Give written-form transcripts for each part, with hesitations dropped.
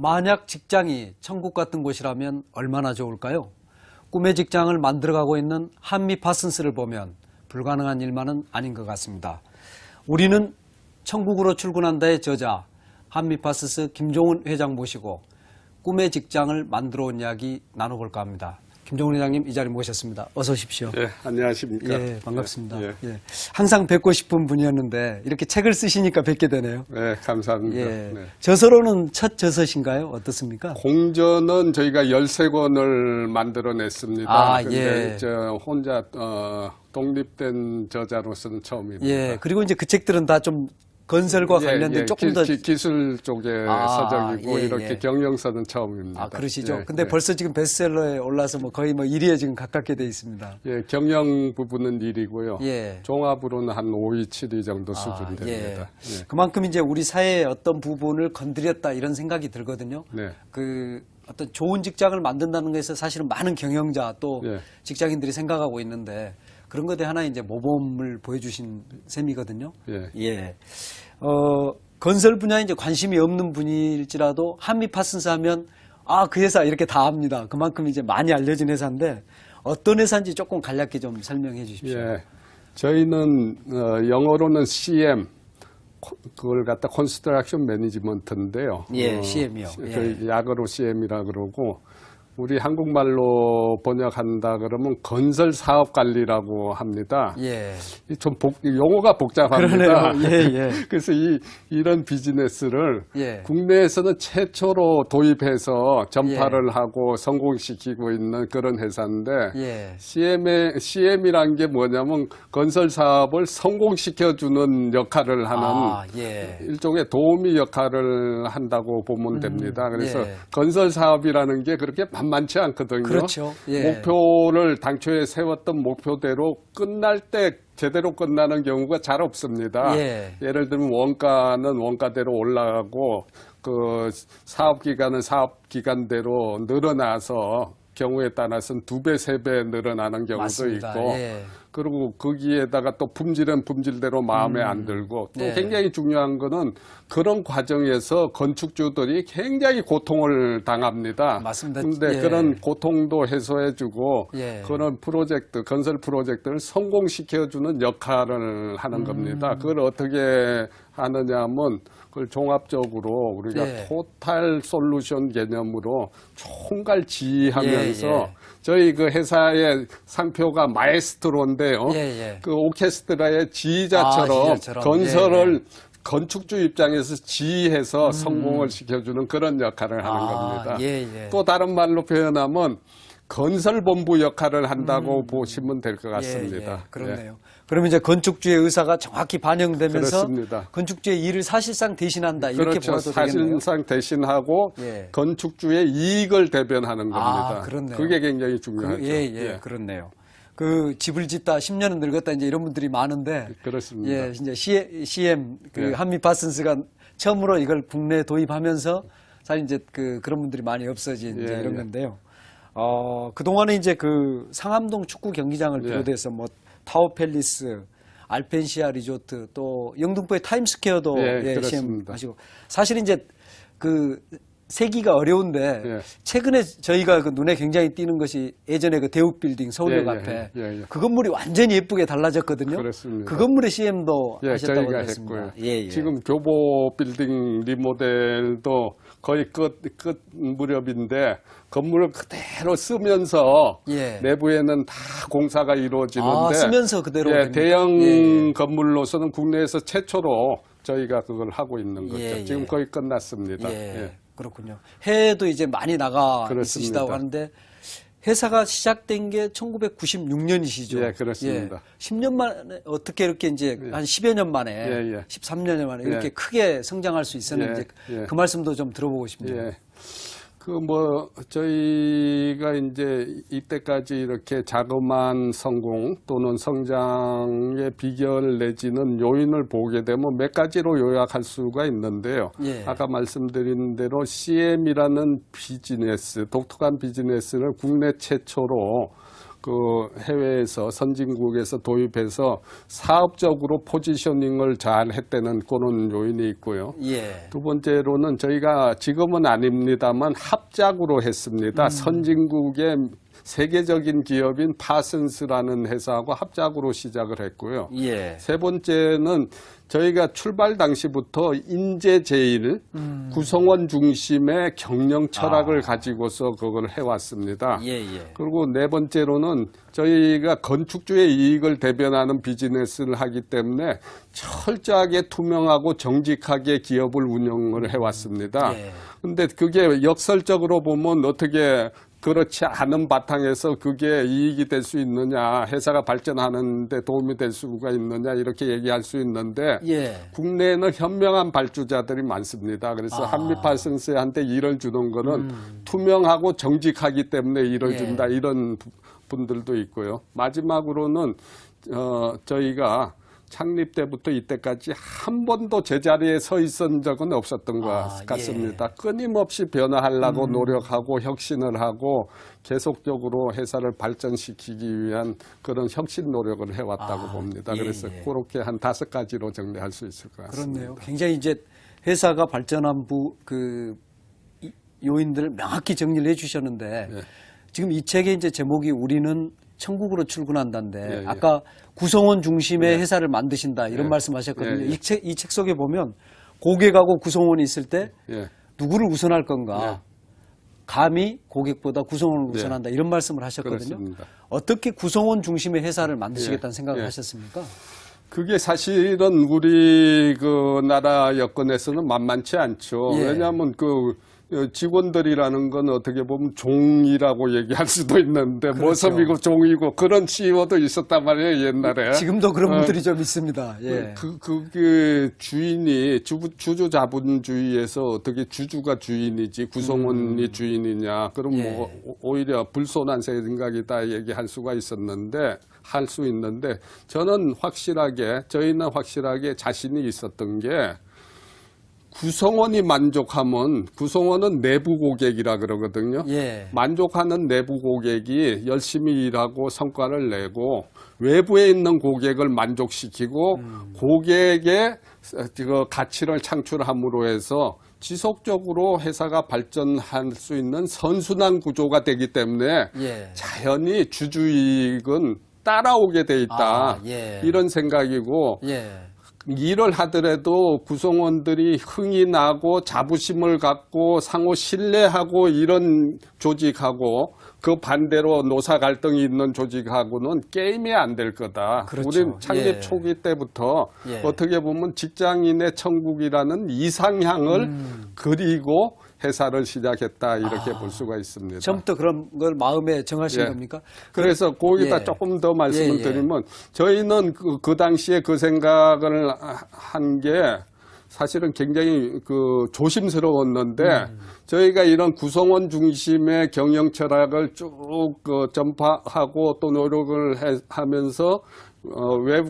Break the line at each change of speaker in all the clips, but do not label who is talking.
만약 직장이 천국 같은 곳이라면 얼마나 좋을까요? 꿈의 직장을 만들어가고 있는 한미 파슨스를 보면 불가능한 일만은 아닌 것 같습니다. 우리는 천국으로 출근한다의 저자 한미 파슨스 김종훈 회장 모시고 꿈의 직장을 만들어 온 이야기 나눠볼까 합니다. 김종훈 회장님 이 자리 모셨습니다. 어서 오십시오.
예, 안녕하십니까.
예, 반갑습니다.
예.
예. 항상 뵙고 싶은 분이었는데 이렇게 책을 쓰시니까 뵙게 되네요.
네, 감사합니다.
예.
네.
저서로는 첫 저서신가요? 어떻습니까?
공전은 저희가 13권을 만들어냈습니다.
아,
근데
예.
저 혼자 독립된 저자로서는 처음입니다.
예. 그리고 이제 그 책들은 다 좀 건설과 관련된 조금 더
기술 쪽의 서적이고
예,
이렇게
예.
경영서는 처음입니다.
아, 그러시죠.
예,
근데
예.
벌써 지금 베스트셀러에 올라서 뭐 거의 뭐 1위에 지금 가깝게 돼 있습니다.
예, 경영 부분은 1위고요.
예.
종합으로는 한 5위, 7위 정도 수준
예.
됩니다. 예.
그만큼 이제 우리 사회의 어떤 부분을 건드렸다 이런 생각이 들거든요.
네.
그 어떤 좋은 직장을 만든다는 것에서 사실은 많은 경영자 또
예.
직장인들이 생각하고 있는데 그런 것에 하나 이제 모범을 보여주신 셈이거든요.
예.
예. 건설 분야에 이제 관심이 없는 분일지라도 한미 파슨스 하면 아, 그 회사 이렇게 다 합니다. 그만큼 이제 많이 알려진 회사인데 어떤 회사인지 조금 간략히 좀 설명해 주십시오.
예. 저희는 영어로는 CM 그걸 갖다 컨스트럭션 매니지먼트인데요.
예, CM이요.
저희 약어로 CM이라 그러고 우리 한국말로 번역한다 그러면 건설 사업 관리라고 합니다.
예.
좀 용어가 복잡합니다.
그러네요. 예, 예.
그래서 이런 비즈니스를
예.
국내에서는 최초로 도입해서 전파를
예.
하고 성공시키고 있는 그런 회사인데
예.
CM이란 게 뭐냐면 건설 사업을 성공시켜주는 역할을 하는
아, 예.
일종의 도우미 역할을 한다고 보면 됩니다. 그래서
예.
건설 사업이라는 게 그렇게 만만치 않거든요.
그렇죠. 예.
목표를 당초에 세웠던 목표대로 끝날 때 제대로 끝나는 경우가 잘 없습니다.
예.
예를 들면 원가는 원가대로 올라가고 그 사업 기간은 사업 기간대로 늘어나서 경우에 따라서는 2배, 3배 늘어나는 경우도
맞습니다.
있고
예.
그리고 거기에다가 또 품질은 품질대로 마음에 안 들고 또
네.
굉장히 중요한 거는 그런 과정에서 건축주들이 굉장히 고통을 당합니다.
맞습니다.
근데
예.
그런 고통도 해소해주고
예.
그런 프로젝트, 건설 프로젝트를 성공시켜주는 역할을 하는 겁니다. 그걸 어떻게 하느냐 하면 그걸 종합적으로 우리가
예.
토탈 솔루션 개념으로 총괄 지휘하면서
예, 예.
저희 그 회사의 상표가 마에스트로인데요.
예, 예.
그 오케스트라의 지휘자처럼,
아, 지휘자처럼.
건설을
예, 예.
건축주 입장에서 지휘해서 성공을 시켜주는 그런 역할을 하는 겁니다.
예, 예.
또 다른 말로 표현하면 건설본부 역할을 한다고 보시면 될 것 같습니다.
예, 예. 그렇네요. 그러면 이제 건축주의 의사가 정확히 반영되면서
그렇습니다.
건축주의 일을 사실상 대신한다 이렇게
그렇죠.
보아도 되겠네요.
사실상 대신하고
예.
건축주의 이익을 대변하는 겁니다.
아, 그렇네요.
그게 굉장히 중요하죠.
예, 그렇네요. 그 집을 짓다 10년은 늙었다 이제 이런 분들이 많은데
그렇습니다.
예, 이제 CM 그
예.
한미 파슨스가 처음으로 이걸 국내에 도입하면서 사실 이제 그런 분들이 많이 없어진 이제
예,
이런
예.
건데요. 그동안에 이제 그 상암동 축구 경기장을
예.
비롯해서 뭐 타워 팰리스, 알펜시아 리조트 또 영등포의 타임스퀘어도
예,
CM
그렇습니다.
하시고 사실 이제 그 세기가 어려운데
예.
최근에 저희가 그 눈에 굉장히 띄는 것이 예전에 그 대욱 빌딩 서울역
예,
앞에
예, 예.
그 건물이 완전히 예쁘게 달라졌거든요.
그렇습니다.
그 건물에 CM도
예,
하셨다고
저희가
들었습니다.
했고요.
예, 예.
지금 교보 빌딩 리모델도 거의 끝 무렵인데 건물을 그대로 쓰면서
예.
내부에는 다 공사가 이루어지는데
아, 쓰면서 그대로
예,
됩니까?
대형
예.
건물로서는 국내에서 최초로 저희가 그걸 하고 있는 거죠.
예,
지금
예.
거의 끝났습니다.
예,
예.
그렇군요. 해외도 이제 많이 나가
그렇습니다.
있으시다고 하는데 회사가 시작된 게 1996년이시죠.
예, 그렇습니다.
10년 만에 어떻게 이렇게 이제 한 10여 년 만에,
예, 예.
13년 만에 이렇게
예.
크게 성장할 수 있었는지
예, 예.
그 말씀도 좀 들어보고 싶네요.
예. 저희가 이제 이때까지 이렇게 자그마한 성공 또는 성장의 비결 내지는 요인을 보게 되면 몇 가지로 요약할 수가 있는데요.
예.
아까 말씀드린 대로 CM이라는 비즈니스, 독특한 비즈니스를 국내 최초로 그 해외에서 선진국에서 도입해서 사업적으로 포지셔닝을 잘 했다는 그런 요인이 있고요.
예.
두 번째로는 저희가 지금은 아닙니다만 합작으로 했습니다. 선진국의 세계적인 기업인 파슨스라는 회사하고 합작으로 시작을 했고요.
예.
세 번째는 저희가 출발 당시부터 인재제일 구성원 중심의 경영 철학을 가지고서 그걸 해왔습니다.
예, 예.
그리고 네 번째로는 저희가 건축주의 이익을 대변하는 비즈니스를 하기 때문에 철저하게 투명하고 정직하게 기업을 운영을 해왔습니다.
예.
근데 그게 역설적으로 보면 어떻게 그렇지 않은 바탕에서 그게 이익이 될 수 있느냐, 회사가 발전하는 데 도움이 될 수가 있느냐 이렇게 얘기할 수 있는데
예.
국내에는 현명한 발주자들이 많습니다. 그래서 한미파슨스한테 일을 주는 거는 투명하고 정직하기 때문에 일을
예.
준다 이런 분들도 있고요. 마지막으로는 저희가 창립 때부터 이때까지 한 번도 제자리에 서 있은 적은 없었던 것 같습니다. 끊임없이 변화하려고 노력하고 혁신을 하고 계속적으로 회사를 발전시키기 위한 그런 혁신 노력을 해왔다고 봅니다.
예,
그래서
예.
그렇게 한 5가지로 정리할 수 있을 것 같습니다.
그렇네요. 굉장히 이제 회사가 발전한 요인들을 명확히 정리를 해주셨는데
예.
지금 이 책의 이제 제목이 우리는 천국으로 출근한다인데
예, 예.
아까 구성원 중심의 회사를 만드신다 이런
예.
말씀하셨거든요.
예, 예.
이 책 속에 보면 고객하고 구성원이 있을 때
예.
누구를 우선할 건가? 감히 고객보다 구성원을
네.
우선한다 이런 말씀을 하셨거든요.
그렇습니다.
어떻게 구성원 중심의 회사를 만드시겠다는
예.
생각을
예.
하셨습니까?
그게 사실은 우리 그 나라 여건에서는 만만치 않죠.
예.
왜냐하면 그 직원들이라는 건 어떻게 보면 종이라고 얘기할 수도 있는데
그렇죠.
모섬이고 종이고 그런 CEO도 있었단 말이에요 옛날에.
지금도 그런 분들이 좀 있습니다. 예.
그 주인이 주주 자본주의에서 어떻게 주주가 주인이지 구성원이 주인이냐. 그럼
예.
뭐 오히려 불손한 생각이다 얘기할 수가 할 수 있는데 저희는 확실하게 자신이 있었던 게 구성원이 만족하면 구성원은 내부 고객이라 그러거든요.
예.
만족하는 내부 고객이 열심히 일하고 성과를 내고 외부에 있는 고객을 만족시키고 고객의 그 가치를 창출함으로 해서 지속적으로 회사가 발전할 수 있는 선순환 구조가 되기 때문에
예.
자연히 주주이익은 따라오게 돼 있다.
예.
이런 생각이고
예.
일을 하더라도 구성원들이 흥이 나고 자부심을 갖고 상호 신뢰하고 이런 조직하고 그 반대로 노사 갈등이 있는 조직하고는 게임이 안 될 거다.
그렇죠.
우리는 창립
예.
초기 때부터
예.
어떻게 보면 직장인의 천국이라는 이상향을 그리고 회사를 시작했다 이렇게 볼 수가 있습니다.
처음부터 그런 걸 마음에 정하신
예.
겁니까?
그래서 거기다
예.
조금 더 말씀을
예, 예.
드리면 저희는 그 당시에 그 생각을 한 게 사실은 굉장히 그 조심스러웠는데 저희가 이런 구성원 중심의 경영 철학을 쭉 전파하고 또 노력을 하면서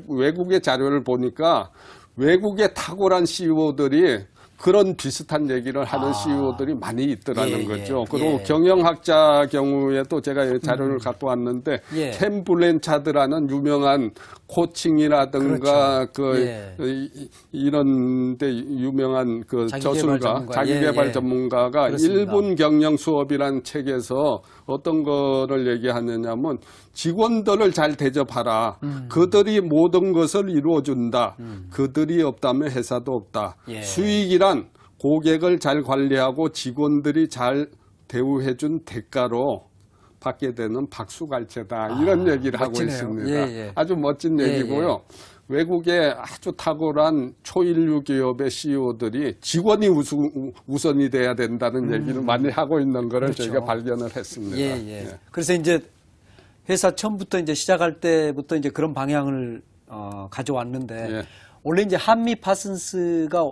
외국의 자료를 보니까 외국의 탁월한 CEO들이 그런 비슷한 얘기를 하는 CEO들이 많이 있더라는
예,
거죠.
예,
그리고
예.
경영학자 경우에도 제가 자료를 갖고 왔는데
예.
켄 블렌차드라는 유명한 코칭이라든가 이런데 유명한 그
자기개발
저술가,
전문가.
자기개발
예.
전문가가
그렇습니다.
1분 경영 수업이라는 책에서 어떤 거를 얘기하느냐면 직원들을 잘 대접하라. 그들이 모든 것을 이루어준다. 그들이 없다면 회사도 없다.
예.
수익이란 고객을 잘 관리하고 직원들이 잘 대우해준 대가로 받게 되는 박수갈채다. 이런 얘기를 하고
멋지네요.
있습니다.
예, 예.
아주 멋진
예,
얘기고요. 외국의 아주 탁월한 초일류 기업의 CEO들이 직원이 우선이 돼야 된다는 얘기를 많이 하고 있는 거를
그렇죠.
저희가 발견을 했습니다.
예, 예. 그래서 이제 회사 처음부터 이제 시작할 때부터 이제 그런 방향을 가져왔는데
예.
원래 이제 한미 파슨스가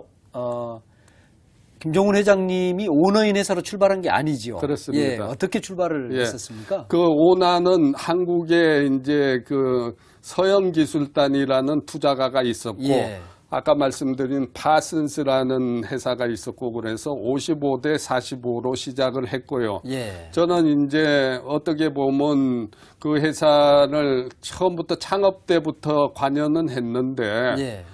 김종훈 회장님이 오너인 회사로 출발한 게 아니지요.
그렇습니다.
예, 어떻게 출발을
예.
했었습니까?
그 오나는 한국에 이제 그 서영기술단이라는 투자가가 있었고
예.
아까 말씀드린 파슨스라는 회사가 있었고 그래서 55대 45로 시작을 했고요.
예.
저는 이제 어떻게 보면 그 회사를 처음부터 창업 때부터 관여는 했는데
예.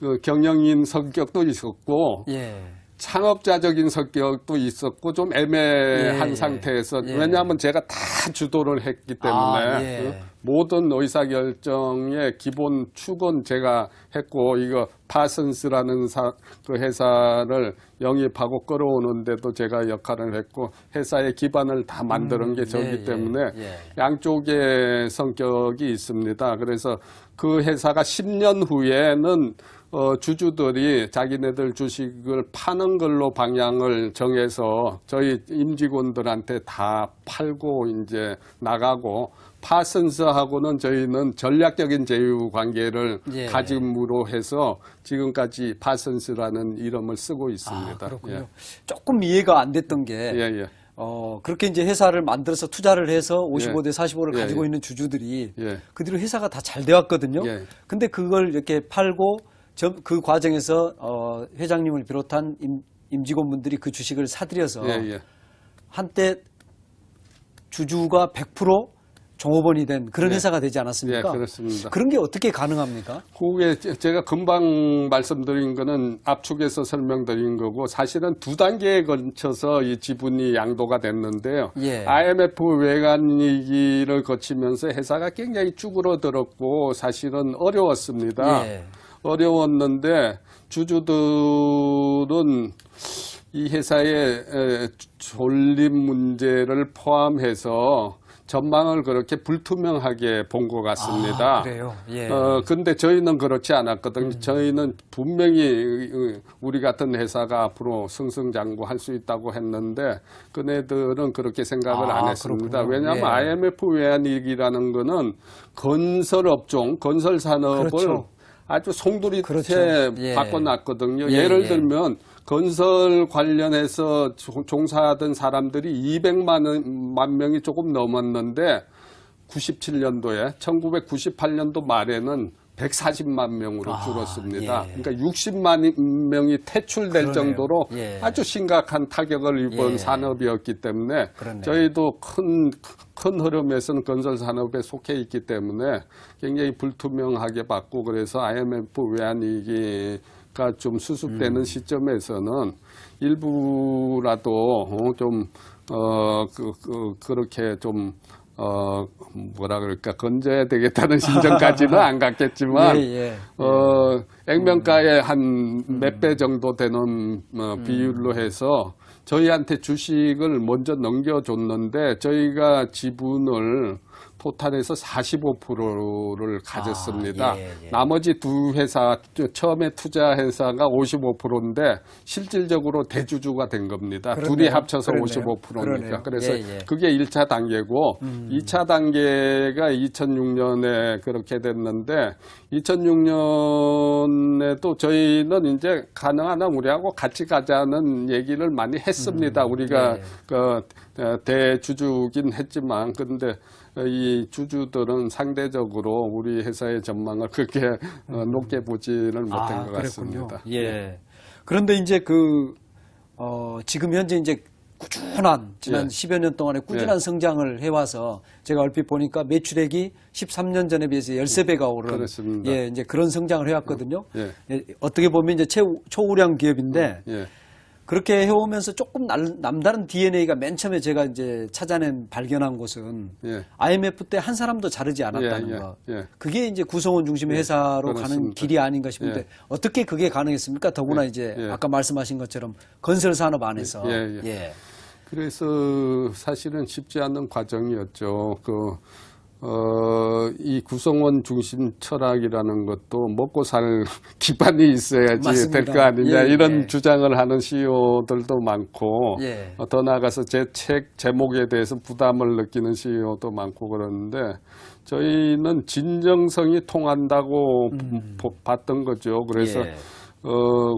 그 경영인 성격도 있었고
예.
창업자적인 성격도 있었고 좀 애매한
예.
상태에서
예.
왜냐하면 제가 다 주도를 했기 때문에
아, 예.
모든 의사결정의 기본 축은 제가 했고 이거 파슨스라는 그 회사를 영입하고 끌어오는데도 제가 역할을 했고 회사의 기반을 다 만드는 게 저기
예,
때문에
예.
양쪽의 성격이 있습니다. 그래서 그 회사가 10년 후에는 주주들이 자기네들 주식을 파는 걸로 방향을 정해서 저희 임직원들한테 다 팔고 이제 나가고 파슨스하고는 저희는 전략적인 제휴 관계를
예.
가짐으로 해서 지금까지 파슨스라는 이름을 쓰고 있습니다.
아, 그렇군요. 조금 이해가 안 됐던 게
예, 예.
그렇게 이제 회사를 만들어서 투자를 해서 55대 45를
예,
가지고
예.
있는 주주들이
예.
그 뒤로 회사가 다 잘 되었거든요.
예.
근데 그걸 이렇게 팔고 그 과정에서 회장님을 비롯한 임직원분들이 그 주식을 사들여서
예, 예.
한때 주주가 100% 종업원이 된 그런
예.
회사가 되지 않았습니까?
예, 그렇습니다.
그런 게 어떻게 가능합니까?
그게 제가 금방 말씀드린 거는 압축해서 설명드린 거고 사실은 두 단계에 걸쳐서 이 지분이 양도가 됐는데요.
예.
IMF 외환 위기를 거치면서 회사가 굉장히 쭈그러들었고 사실은 어려웠습니다.
예.
어려웠는데 주주들은 이 회사의 존립 문제를 포함해서 전망을 그렇게 불투명하게 본 것 같습니다.
아, 그래요? 예.
근데 저희는 그렇지 않았거든요. 저희는 분명히 우리 같은 회사가 앞으로 승승장구할 수 있다고 했는데 그네들은 그렇게 생각을 안 했습니다.
그렇군요.
왜냐하면
예.
IMF 외환위기라는 거는 건설업종, 건설산업을
그렇죠.
아주 송두리째
그렇죠. 예.
바꿔놨거든요.
예,
예를
예.
들면 건설 관련해서 종사하던 사람들이 200만 명이 조금 넘었는데 97년도에 1998년도 말에는 140만 명으로 줄었습니다.
예.
그러니까 60만 명이 퇴출될
그러네요.
정도로
예.
아주 심각한 타격을 입은
예.
산업이었기 때문에
그러네요.
저희도 큰 흐름에서는 건설 산업에 속해 있기 때문에 굉장히 불투명하게 봤고 그래서 IMF 외환위기가 좀 수습되는 시점에서는 일부라도 그렇게 좀 뭐라 그럴까 건져야 되겠다는 심정까지는 안 갔겠지만
예, 예.
액면가의 한 몇 배 정도 되는 비율로 해서 저희한테 주식을 먼저 넘겨줬는데 저희가 지분을 토탈에서 45%를 가졌습니다.
예.
나머지 두 회사, 처음에 투자 회사가 55%인데 실질적으로 대주주가 된 겁니다.
그렇네요.
둘이 합쳐서
그렇네요.
55%니까.
그러네요.
그래서
예.
그게 1차 단계고 2차 단계가 2006년에 그렇게 됐는데 2006년에도 저희는 이제 가능한 한 우리하고 같이 가자는 얘기를 많이 했습니다. 우리가
예.
대주주긴 했지만 근데 이 주주들은 상대적으로 우리 회사의 전망을 그렇게 높게 보지를 못한 것
그랬군요.
같습니다.
예. 그런데 이제 지금 현재 이제 꾸준한 지난
예.
10여 년 동안에 꾸준한
예.
성장을 해와서 제가 얼핏 보니까 매출액이 13년 전에 비해서 13배가 오른
그렇습니다.
예, 이제 그런 성장을 해왔거든요.
예.
예, 어떻게 보면 이제 초우량 기업인데
예.
그렇게 해오면서 조금 남다른 DNA가 맨 처음에 제가 이제 찾아낸 발견한 곳은
예.
IMF 때 한 사람도 자르지 않았다는
예, 예,
거.
예.
그게 이제 구성원 중심의 회사로 가는
그렇습니다.
길이 아닌가 싶은데
예.
어떻게 그게 가능했습니까? 더구나
예,
이제
예.
아까 말씀하신 것처럼 건설 산업 안에서
예, 예. 그래서 사실은 쉽지 않은 과정이었죠. 이 구성원 중심 철학이라는 것도 먹고 살 기반이 있어야지
맞습니다.
될 거 아니냐
예,
이런
예.
주장을 하는 CEO들도 많고
예.
더 나아가서 제 책 제목에 대해서 부담을 느끼는 CEO도 많고 그러는데 저희는 진정성이 통한다고 봤던 거죠. 그래서
예.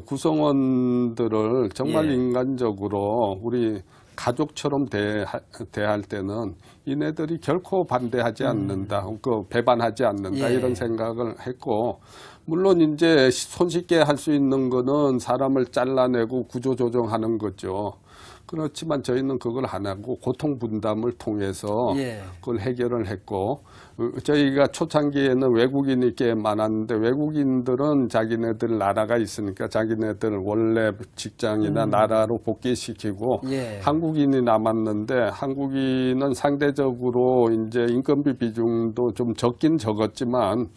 구성원들을 정말
예.
인간적으로 우리 가족처럼 대할 때는 이네들이 결코 반대하지 않는다, 배반하지 않는다
예.
이런 생각을 했고, 물론 이제 손쉽게 할 수 있는 거는 사람을 잘라내고 구조조정하는 거죠. 그렇지만 저희는 그걸 안 하고 고통 분담을 통해서
예.
그걸 해결을 했고, 저희가 초창기에는 외국인이 꽤 많았는데 외국인들은 자기네들 나라가 있으니까 자기네들 원래 직장이나 나라로 복귀시키고
예.
한국인이 남았는데, 한국인은 상대적으로 이제 인건비 비중도 좀 적긴 적었지만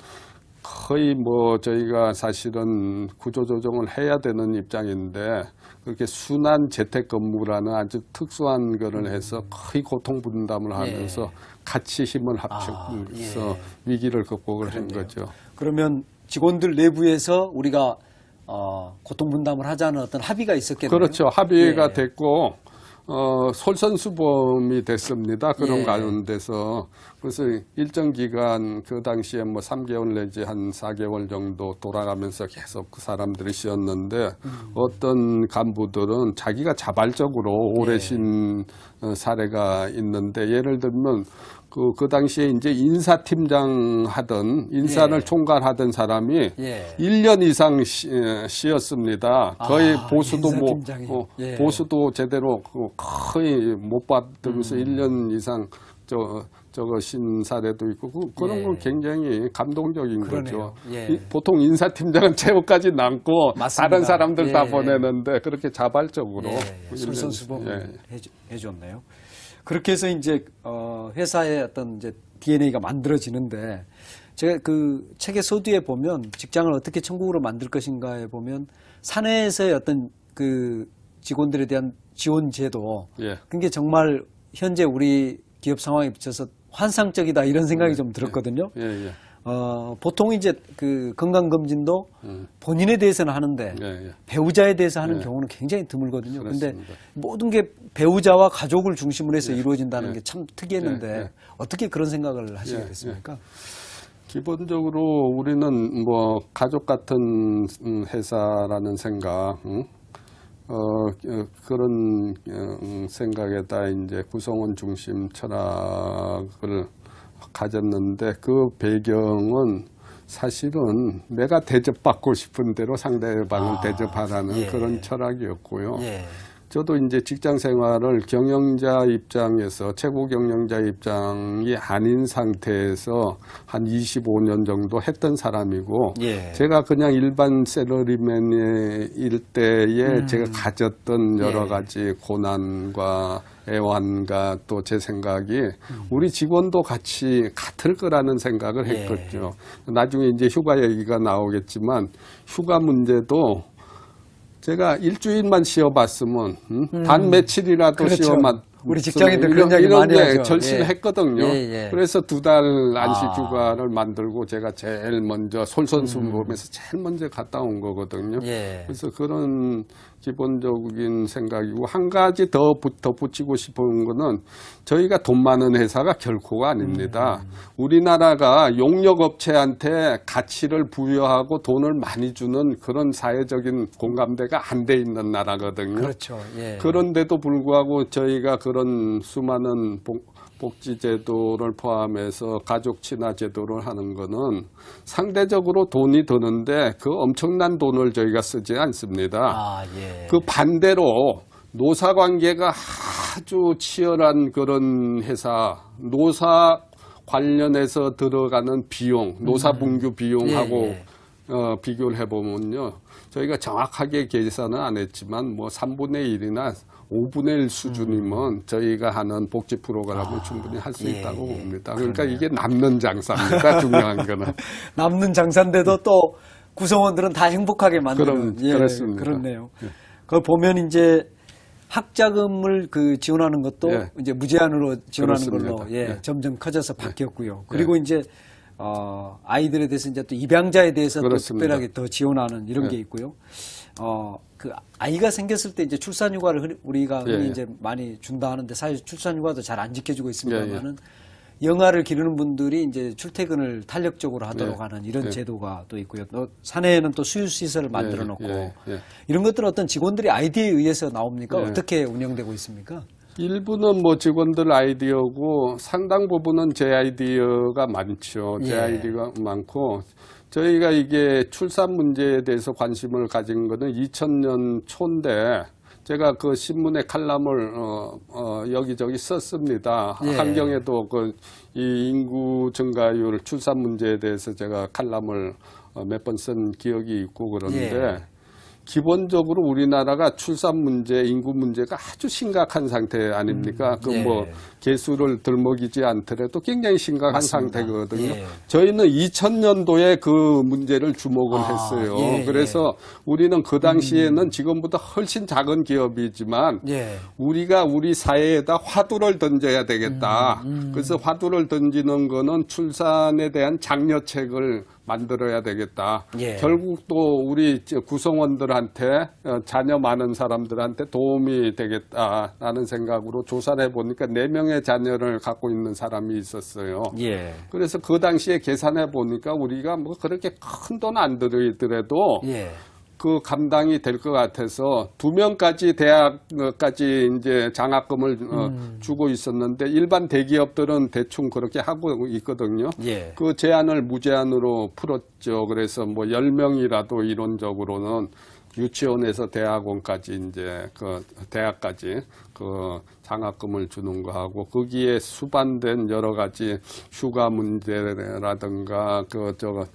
거의 뭐 저희가 사실은 구조조정을 해야 되는 입장인데, 그렇게 순환 재택근무라는 아주 특수한 거를 해서 거의 고통 분담을 하면서
예.
같이 힘을 합쳐서
예.
위기를 극복을 한
그렇네요.
거죠.
그러면 직원들 내부에서 우리가 고통 분담을 하자는 어떤 합의가 있었겠네요.
그렇죠. 합의가
예.
됐고, 솔선수범이 됐습니다. 그런
예.
가운데서. 그래서 일정 기간, 그 당시에 뭐 3개월 내지 한 4개월 정도 돌아가면서 계속 그 사람들이 쉬었는데, 어떤 간부들은 자기가 자발적으로 오래
예.
쉰 사례가 있는데, 예를 들면 그 당시에 이제 인사팀장 하던, 인사를
예.
총괄하던 사람이
예.
1년 이상 쉬었습니다. 거의 보수도
인사팀장이. 예.
보수도 제대로 거의 못 받으면서 1년 이상 저거 신 사례도 있고, 그런
예.
건 굉장히 감동적인
그러네요.
거죠.
예.
보통 인사팀장은 최후까지 남고
맞습니다.
다른 사람들 다
예.
보내는데 그렇게 자발적으로
예. 솔선수범을
예.
해줬네요. 그렇게 해서 이제 회사의 어떤 이제 DNA가 만들어지는데, 제가 그 책의 서두에 보면 직장을 어떻게 천국으로 만들 것인가에 보면 사내에서의 어떤 그 직원들에 대한 지원 제도,
예.
그게 정말 현재 우리 기업 상황에 비춰서 환상적이다 이런 생각이 좀 들었거든요.
예, 예.
보통 이제 그 건강검진도 본인에 대해서는 하는데
예, 예.
배우자에 대해서 하는
예.
경우는 굉장히 드물거든요. 근데
그렇습니다.
모든 게 배우자와 가족을 중심으로 해서 이루어진다는 게 참 특이했는데
예, 예.
어떻게 그런 생각을 하시게
예,
됐습니까?
기본적으로 우리는 뭐 가족 같은 회사라는 생각, 그런 생각에다 이제 구성원 중심 철학을 가졌는데, 그 배경은 사실은 내가 대접받고 싶은 대로 상대방을 대접하라는
예.
그런 철학이었고요.
예.
저도 이제 직장 생활을 경영자 입장에서, 최고 경영자 입장이 아닌 상태에서 한 25년 정도 했던 사람이고,
예.
제가 그냥 일반 샐러리맨일 때에 제가 가졌던 여러
예.
가지 고난과 애환과 또 제 생각이 우리 직원도 같이 같을 거라는 생각을
예.
했거든요. 나중에 이제 휴가 얘기가 나오겠지만, 휴가 문제도 제가 일주일만 쉬어봤으면 단 며칠이라도
그렇죠.
쉬어만
우리 직장인들 그런 이야기 많이
게
하죠.
절실했거든요.
예, 예.
그래서 2달 안식 휴가를 만들고 제가 제일 먼저 솔선수범해서 제일 먼저 갔다 온 거거든요.
예.
그래서 그런 기본적인 생각이고, 한 가지 더 붙이고 싶은 거는 저희가 돈 많은 회사가 결코가 아닙니다. 우리나라가 용역업체한테 가치를 부여하고 돈을 많이 주는 그런 사회적인 공감대가 안 돼 있는 나라거든요.
그렇죠. 예.
그런데도 불구하고 저희가 그런 수많은 복지제도를 포함해서 가족 친화 제도를 하는 거는 상대적으로 돈이 드는데 그 엄청난 돈을 저희가 쓰지 않습니다.
예.
그 반대로 노사 관계가 아주 치열한 그런 회사, 노사 관련해서 들어가는 비용, 노사 분규 비용하고
예,
비교를 해보면요, 저희가 정확하게 계산은 안 했지만 뭐 3분의 1이나 5분의 1 수준이면 저희가 하는 복지 프로그램을 충분히 할 수
예,
있다고
예.
봅니다. 그러니까
그러네요.
이게 남는 장사입니다. 중요한 거는.
남는 장사인데도 또 구성원들은 다 행복하게 만드는.
그렇습니다.
그렇네요. 그걸 보면 이제 학자금을 그 지원하는 것도
예.
이제 무제한으로 지원하는
그렇습니다.
걸로
예.
점점 커져서 바뀌었고요. 그리고 이제 아이들에 대해서 이제 또 입양자에 대해서 또
그렇습니다.
특별하게 더 지원하는 이런 게 있고요. 그 아이가 생겼을 때 이제 출산휴가를 우리가 흔히
예, 예.
이제 많이 준다 하는데 사실 출산휴가도 잘 안 지켜주고
예,
있습니다만은 영아를 기르는 분들이 이제 출퇴근을 탄력적으로 하도록
예.
하는 이런
예.
제도가 또 있고요. 또 사내에는 또 수유시설을 만들어 놓고
예.
이런 것들은 어떤 직원들이 아이디어에 의해서 나옵니까?
예.
어떻게 운영되고 있습니까?
일부는 뭐 직원들 아이디어고 상당 부분은 제 아이디어가 많죠. 제
예.
아이디어가 많고 저희가 이게 출산 문제에 대해서 관심을 가진 거는 2000년 초인데 제가 그 신문에 칼럼을 여기저기 썼습니다.
예.
환경에도 이 인구 증가율 출산 문제에 대해서 제가 칼럼을 몇 번 쓴 기억이 있고 그런데
예.
기본적으로 우리나라가 출산 문제, 인구 문제가 아주 심각한 상태 아닙니까? 그
예.
뭐 개수를 들먹이지 않더라도 굉장히 심각한
맞습니다.
상태거든요.
예.
저희는 2000년도에 그 문제를 주목을 했어요.
예,
그래서 우리는 그 당시에는 지금보다 훨씬 작은 기업이지만
예.
우리가 우리 사회에다 화두를 던져야 되겠다. 그래서 화두를 던지는 거는 출산에 대한 장려책을 만들어야 되겠다.
예.
결국 또 우리 구성원들한테 자녀 많은 사람들한테 도움이 되겠다라는 생각으로 조사를 해보니까 4명의 자녀를 갖고 있는 사람이 있었어요.
예.
그래서 그 당시에 계산해 보니까 우리가 뭐 그렇게 큰 돈 안 들이더라도
예.
그 감당이 될 것 같아서 2명까지 대학까지 이제 장학금을 주고 있었는데 일반 대기업들은 대충 그렇게 하고 있거든요.
예.
그 제한을 무제한으로 풀었죠. 그래서 뭐 10명이라도 이론적으로는 유치원에서 대학원까지 이제 그 대학까지 그 장학금을 주는 거 하고 거기에 수반된 여러 가지 휴가 문제라든가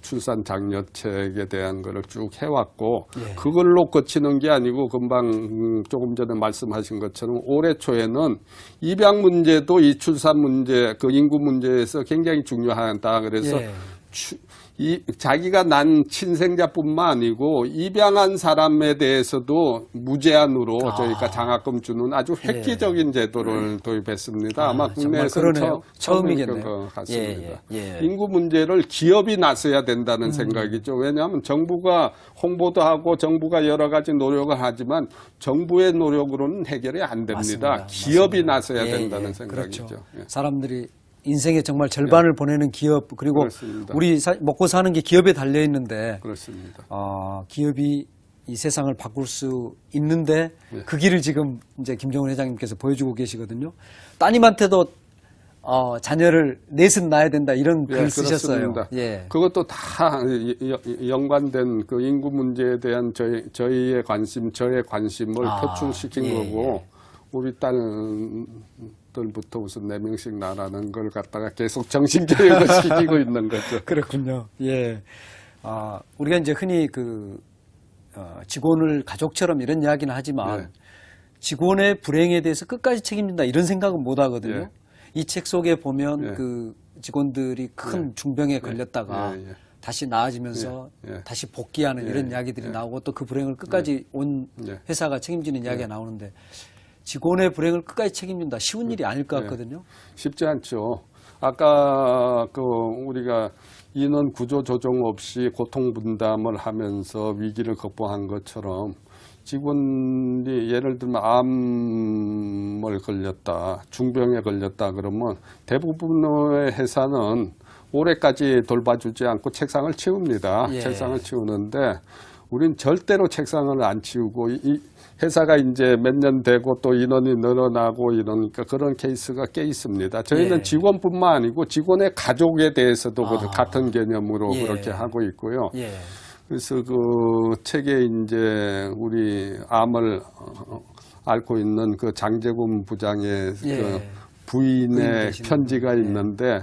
출산 장려책에 대한 거를 쭉 해왔고
예.
그걸로 그치는 게 아니고 금방 조금 전에 말씀하신 것처럼 올해 초에는 입양 문제도 이 출산 문제 그 인구 문제에서 굉장히 중요하다. 그래서
예.
자기가 난 친생자뿐만 아니고 입양한 사람에 대해서도 무제한으로 저희가 장학금 주는 아주 획기적인 제도를 도입했습니다. 아마 국내에서는 처음이겠네요. 것 같습니다.
예.
인구 문제를 기업이 나서야 된다는 생각이죠. 왜냐하면 정부가 홍보도 하고 정부가 여러 가지 노력을 하지만 정부의 노력으로는 해결이 안 됩니다.
맞습니다.
기업이
맞습니다.
나서야
예,
된다는
예.
생각이죠.
그렇죠.
예.
사람들이 인생의 정말 절반을 보내는 기업 그리고
그렇습니다.
우리 먹고 사는 게 기업에 달려 있는데
그렇습니다.
기업이 이 세상을 바꿀 수 있는데 그 길을 지금 이제 김정은 회장님께서 보여주고 계시거든요. 따님한테도 자녀를 넷은 낳아야 된다 이런 글 쓰셨어요.
그렇습니다.
예.
그것도 다 연관된 그 인구 문제에 대한 저희의 관심, 저의 관심을 표출시킨 거고 우리 딸들부터 우선 4명씩 나라는 걸 갖다가 계속 정신교육을 시키고 있는 거죠.
그렇군요. 예. 우리가 이제 흔히 직원을 가족처럼 이런 이야기는 하지만
네.
직원의 불행에 대해서 끝까지 책임진다 이런 생각은 못 하거든요.
예.
이 책 속에 보면
예.
그 직원들이 큰 중병에 걸렸다가
예.
다시 나아지면서
예.
다시 복귀하는
예.
이런 이야기들이 나오고 또 그 불행을 끝까지 온
예.
회사가 책임지는 이야기가 나오는데 직원의 불행을 끝까지 책임진다 쉬운 일이 아닐 것 같거든요.
쉽지 않죠. 아까 우리가 인원 구조 조정 없이 고통 분담을 하면서 위기를 극복한 것처럼 직원이 예를 들면 암을 걸렸다, 중병에 걸렸다 그러면 대부분의 회사는 올해까지 돌봐주지 않고 책상을 치웁니다.
예.
책상을 치우는데 우린 절대로 책상을 안 치우고 이 회사가 이제 몇 년 되고 또 인원이 늘어나고 이러니까 그런 케이스가 꽤 있습니다. 저희는
예.
직원뿐만 아니고 직원의 가족에 대해서도 같은 개념으로
예.
그렇게 하고 있고요.
예.
그래서 그 책에 이제 우리 암을 앓고 있는 그 장재군 부장의
예.
그 부인의
계시는
편지가
분. 예.
있는데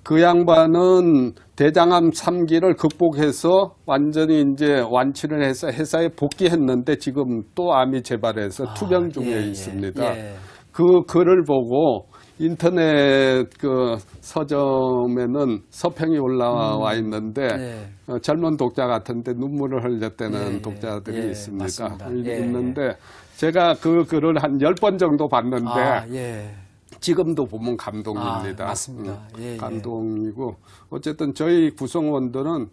그 양반은 대장암 3기를 극복해서 완전히 이제 완치를 해서 회사에 복귀했는데 지금 또 암이 재발해서 투병 중에 있습니다.
예.
그 글을 보고 인터넷 그 서점에는 서평이 올라와 있는데 젊은 독자 같은데 눈물을 흘렸다는 독자들이 있습니다.
맞습니다.
있는데 제가 그 글을 한 10번 정도 봤는데
예.
지금도 보면 감동입니다.
맞습니다. 예,
감동이고 어쨌든 저희 구성원들은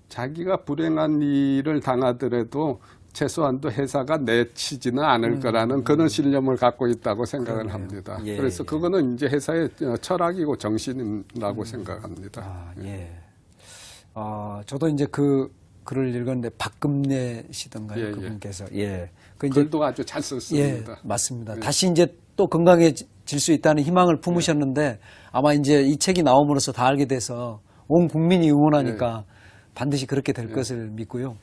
자기가 불행한 일을 당하더라도 최소한도 회사가 내치지는 않을 거라는 그런 신념을 갖고 있다고 생각을
그러네요.
합니다.
예,
그래서 그거는 이제 회사의 철학이고 정신이라고 생각합니다.
예. 저도 이제 그 글을 읽었는데 박금래 씨던가요?
예,
그분께서. 예. 그 이제
글도 아주 잘 썼습니다.
예, 맞습니다. 다시 이제 또 건강해질 수 있다는 희망을 품으셨는데 아마 이제 이 책이 나옴으로써 다 알게 돼서 온 국민이 응원하니까 반드시 그렇게 될 것을 믿고요.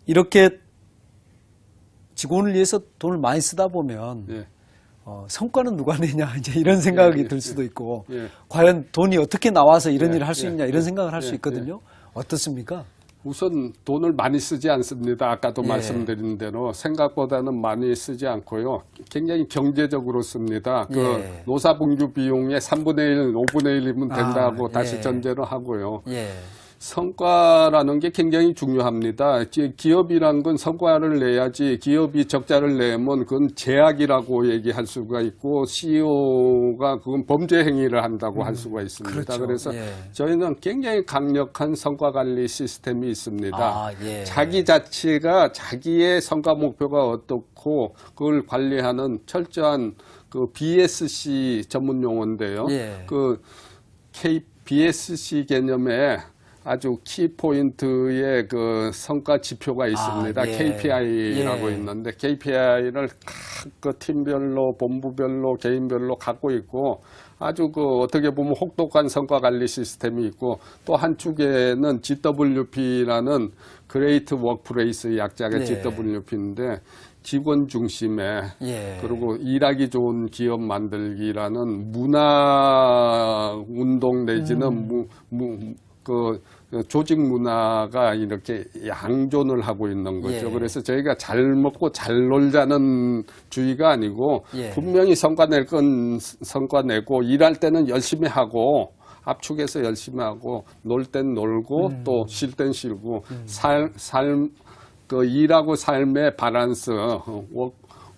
이렇게 직원을 위해서 돈을 많이 쓰다 보면 성과는 누가 내냐 이제 이런 생각이 들 수도 있고 과연 돈이 어떻게 나와서 이런 일을 할 수 있냐 이런 생각을 할 수 있거든요. 어떻습니까?
우선 돈을 많이 쓰지 않습니다. 아까도 말씀드린 대로 생각보다는 많이 쓰지 않고요. 굉장히 경제적으로 씁니다. 그 노사분규 비용의 3분의 1, 5분의 1이면 된다고 다시 전제로 하고요. 성과라는 게 굉장히 중요합니다. 기업이란 건 성과를 내야지 기업이 적자를 내면 그건 제약이라고 얘기할 수가 있고 CEO가 그건 범죄 행위를 한다고 할 수가 있습니다.
그렇죠.
그래서 저희는 굉장히 강력한 성과 관리 시스템이 있습니다. 자기 자체가 자기의 성과 목표가 어떻고 그걸 관리하는 철저한 그 BSC 전문 용어인데요. 그 BSC 개념에 아주 키포인트의 그 성과 지표가 있습니다. KPI라고 있는데 KPI를 각 팀별로, 본부별로, 개인별로 갖고 있고 아주 그 어떻게 보면 혹독한 성과 관리 시스템이 있고 또 한쪽에는 GWP라는 그레이트 워크플레이스 약자가 GWP인데 직원 중심에 그리고 일하기 좋은 기업 만들기라는 문화 운동 내지는 그 조직 문화가 이렇게 양존을 하고 있는 거죠. 그래서 저희가 잘 먹고 잘 놀자는 주의가 아니고 분명히 성과 낼 건 성과 내고 일할 때는 열심히 하고 압축해서 열심히 하고 놀 땐 놀고 또 쉴 땐 쉬고 그 일하고 삶의 밸런스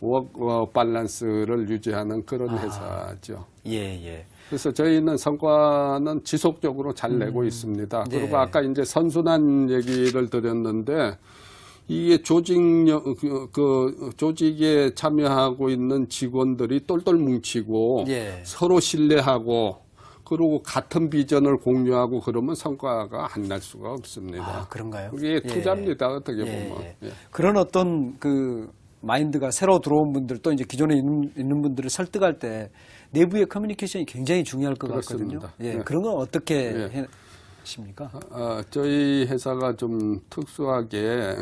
워크 밸런스를 유지하는 그런 회사죠. 그래서 저희는 성과는 지속적으로 잘 내고 있습니다. 그리고 아까 이제 선순환 얘기를 드렸는데 이게 조직에 참여하고 있는 직원들이 똘똘 뭉치고 서로 신뢰하고 그리고 같은 비전을 공유하고 그러면 성과가 안 날 수가 없습니다.
그런가요?
그게 투자입니다. 어떻게 보면.
그런 어떤 그 마인드가 새로 들어온 분들 또 이제 기존에 있는 분들을 설득할 때 내부의 커뮤니케이션이 굉장히 중요할 것
그렇습니다.
같거든요. 그런 건 어떻게 하십니까?
저희 회사가 좀 특수하게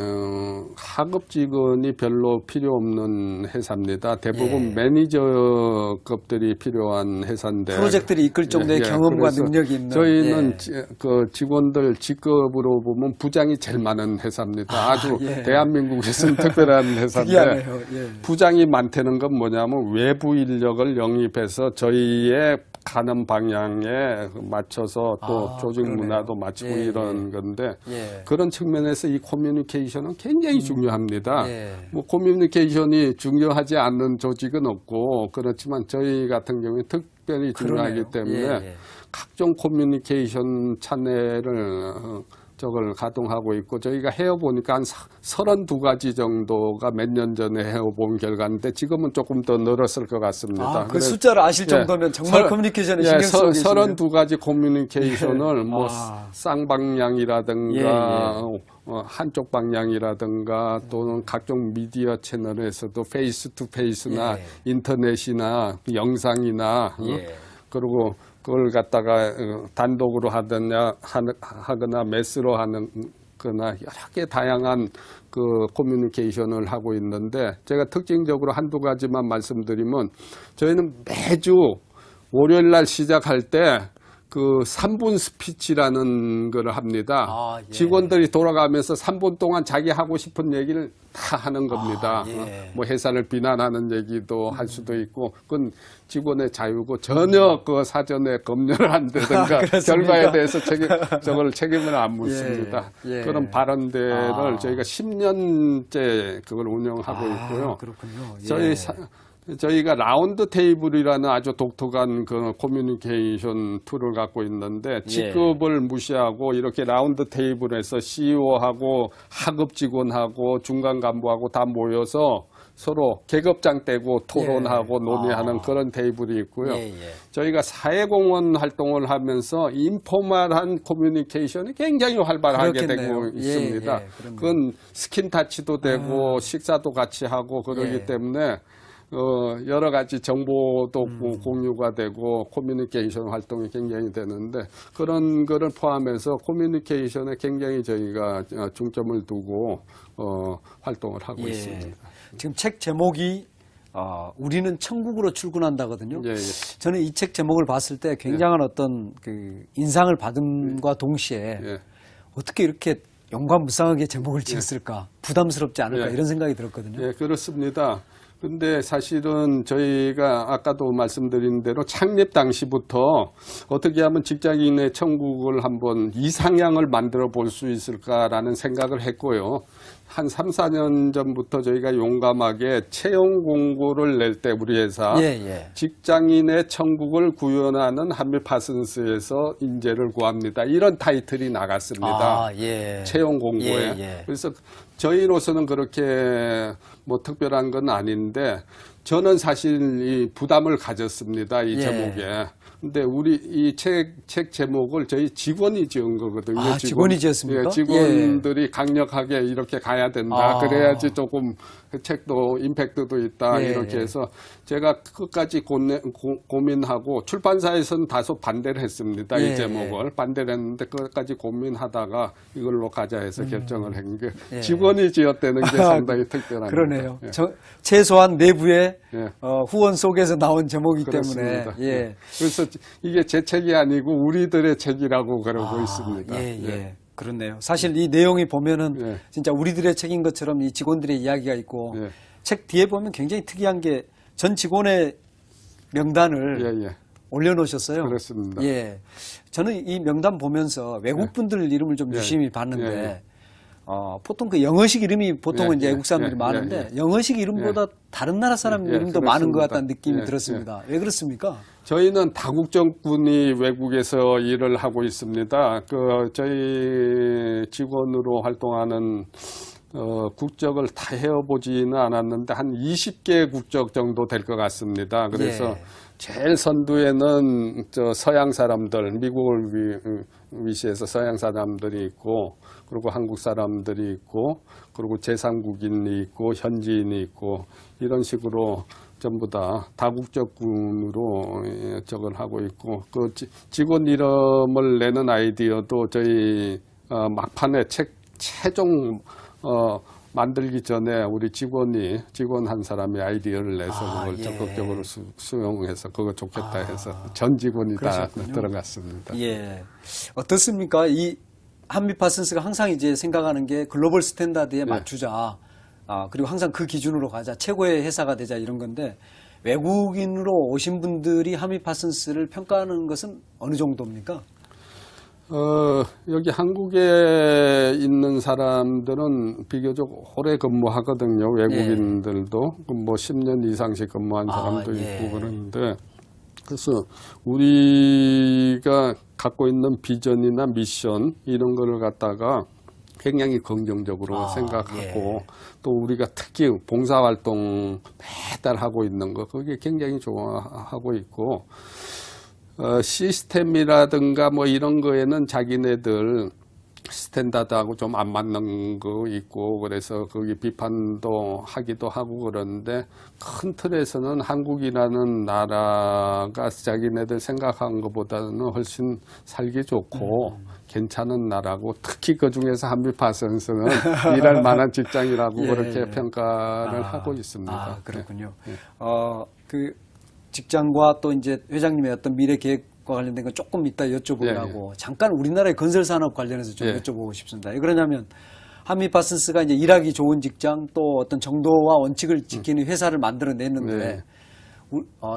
하급 직원이 별로 필요 없는 회사입니다. 대부분 매니저급들이 필요한 회사인데
프로젝트를 이끌 정도의 경험과 능력이 있는
저희는 그 직원들 직급으로 보면 부장이 제일 많은 회사입니다. 아주 대한민국에서는 특별한 회사인데 부장이 많다는 건 뭐냐면 외부 인력을 영입해서 저희의 가는 방향에 맞춰서 또 조직 문화도 맞추고 이런 건데 그런 측면에서 이 커뮤니케이션은 굉장히 중요합니다. 뭐 커뮤니케이션이 중요하지 않는 조직은 없고 그렇지만 저희 같은 경우에 특별히 중요하기 때문에 각종 커뮤니케이션 채널을 저걸 가동하고 있고 저희가 해보니까 한 32가지 정도가 몇 년 전에 해본 결과인데 지금은 조금 더 늘었을 것 같습니다.
그 숫자를 아실 정도면 정말 커뮤니케이션에 신경 쓰고 계시네요.
32가지 커뮤니케이션을 뭐 쌍방향이라든가 한쪽 방향이라든가 또는 각종 미디어 채널에서도 페이스 투 페이스나 인터넷이나 영상이나 그리고 그걸 갖다가 단독으로 하거나 매스로 하는 거나 여러 개 다양한 그 커뮤니케이션을 하고 있는데 제가 특징적으로 한두 가지만 말씀드리면 저희는 매주 월요일 날 시작할 때 그 3분 스피치라는 걸 합니다. 직원들이 돌아가면서 3분 동안 자기 하고 싶은 얘기를 다 하는 겁니다. 뭐 회사를 비난하는 얘기도 할 수도 있고 그건 직원의 자유고 전혀 그 사전에 검열을 안 되든가 결과에 대해서 저걸 책임을 안 묻습니다. 그런 발언대를 저희가 10년째 그걸 운영하고 있고요.
그렇군요.
저희가 라운드 테이블이라는 아주 독특한 그 커뮤니케이션 툴을 갖고 있는데 직급을 무시하고 이렇게 라운드 테이블에서 CEO하고 하급 직원하고 중간 간부하고 다 모여서 서로 계급장 떼고 토론하고 논의하는 그런 테이블이 있고요. 저희가 사회공헌 활동을 하면서 인포멀한 커뮤니케이션이 굉장히 활발하게 되고 있습니다. 그건 스킨 타치도 되고 식사도 같이 하고 그러기 때문에 여러 가지 정보도 공유가 되고 커뮤니케이션 활동이 굉장히 되는데 그런 거를 포함해서 커뮤니케이션에 굉장히 저희가 중점을 두고 활동을 하고
예.
있습니다.
지금 책 제목이 우리는 천국으로 출근한다거든요.
예, 예.
저는 이 책 제목을 봤을 때 굉장한 어떤 그 인상을 받음과 동시에
예.
어떻게 이렇게 용감무쌍하게 제목을 지었을까? 부담스럽지 않을까?
예.
이런 생각이 들었거든요.
예, 그렇습니다. 근데 사실은 저희가 아까도 말씀드린 대로 창립 당시부터 어떻게 하면 직장인의 천국을 한번 이상향을 만들어 볼 수 있을까라는 생각을 했고요. 한 3, 4년 전부터 저희가 용감하게 채용 공고를 낼 때 우리 회사
예.
직장인의 천국을 구현하는 한미파슨스에서 인재를 구합니다. 이런 타이틀이 나갔습니다.
예.
채용 공고에.
예.
그래서 저희로서는 그렇게 뭐 특별한 건 아닌데 저는 사실 이 부담을 가졌습니다. 이
예.
제목에. 근데 우리 이 책 제목을 저희 직원이 지은 거거든요.
직원이 지었습니까?
예, 직원들이 강력하게 이렇게 가야 된다. 그래야지 조금 책도 임팩트도 있다.
예.
이렇게 해서 제가 끝까지 고민하고 출판사에서는 다소 반대를 했습니다.
예.
이 제목을. 반대를 했는데 끝까지 고민하다가 이걸로 가자 해서 결정을 한 게
예.
직원이 지었다는 게 상당히 특별합니다.
그러네요.
예.
최소한 내부의
예.
후원 속에서 나온 제목이기
그렇습니다.
때문에 예.
그래서 이게 제 책이 아니고 우리들의 책이라고 그러고 있습니다.
예. 그렇네요. 사실 이 내용이 보면은
예.
진짜 우리들의 책인 것처럼 이 직원들의 이야기가 있고
예.
책 뒤에 보면 굉장히 특이한 게 전 직원의 명단을
예.
올려놓으셨어요.
그렇습니다.
예. 저는 이 명단 보면서 외국분들 이름을 좀
예.
유심히 봤는데
예.
보통 그 영어식 이름이 보통은
예.
이제 외국 사람들이
예.
많은데
예.
영어식 이름보다 다른 나라 사람
예.
이름도 많은 것
그렇습니다.
같다는 느낌이
예.
들었습니다. 왜 그렇습니까?
저희는 다국적군이 외국에서 일을 하고 있습니다. 저희 직원으로 활동하는 국적을 다 헤어보지는 않았는데 한 20개 국적 정도 될 것 같습니다. 그래서
예.
제일 선두에는 서양 사람들, 미국을 위시해서 서양 사람들이 있고, 그리고 한국 사람들이 있고, 그리고 제3국인이 있고, 현지인이 있고, 이런 식으로 전부 다 다국적군으로 저걸 하고 있고, 그 직원 이름을 내는 아이디어도 저희 막판에 최종 만들기 전에 우리 직원 한 사람이 아이디어를 내서 그걸
예.
적극적으로 수용해서 그거 좋겠다 해서 전 직원이 다
그러셨군요.
들어갔습니다.
예. 어떻습니까? 이 한미파슨스가 항상 이제 생각하는 게 글로벌 스탠다드에 맞추자. 그리고 항상 그 기준으로 가자. 최고의 회사가 되자 이런 건데 외국인으로 오신 분들이 한미파슨스를 평가하는 것은 어느 정도입니까?
여기 한국에 있는 사람들은 비교적 오래 근무하거든요. 외국인들도. 뭐 10년 이상씩 근무한 사람도
예.
있고 그러는데. 그래서 우리가 갖고 있는 비전이나 미션 이런 거를 갖다가 굉장히 긍정적으로 생각하고
예.
또 우리가 특히 봉사활동 매달 하고 있는 거 그게 굉장히 좋아하고 있고 시스템이라든가 뭐 이런 거에는 자기네들 스탠다드하고 좀 안 맞는 거 있고 그래서 거기 비판도 하기도 하고 그러는데 큰 틀에서는 한국이라는 나라가 자기네들 생각한 것보다는 훨씬 살기 좋고 괜찮은 나라고 특히 그 중에서 한미파슨스는 일할 만한 직장이라고 그렇게 평가를 하고 있습니다.
그렇군요.
네.
그 직장과 또 이제 회장님의 어떤 미래 계획과 관련된 건 조금 이따 여쭤보려고 잠깐 우리나라의 건설 산업 관련해서 좀 여쭤보고 싶습니다. 왜 그러냐면 한미파슨스가 이제 일하기 좋은 직장 또 어떤 정도와 원칙을 지키는 회사를 만들어냈는데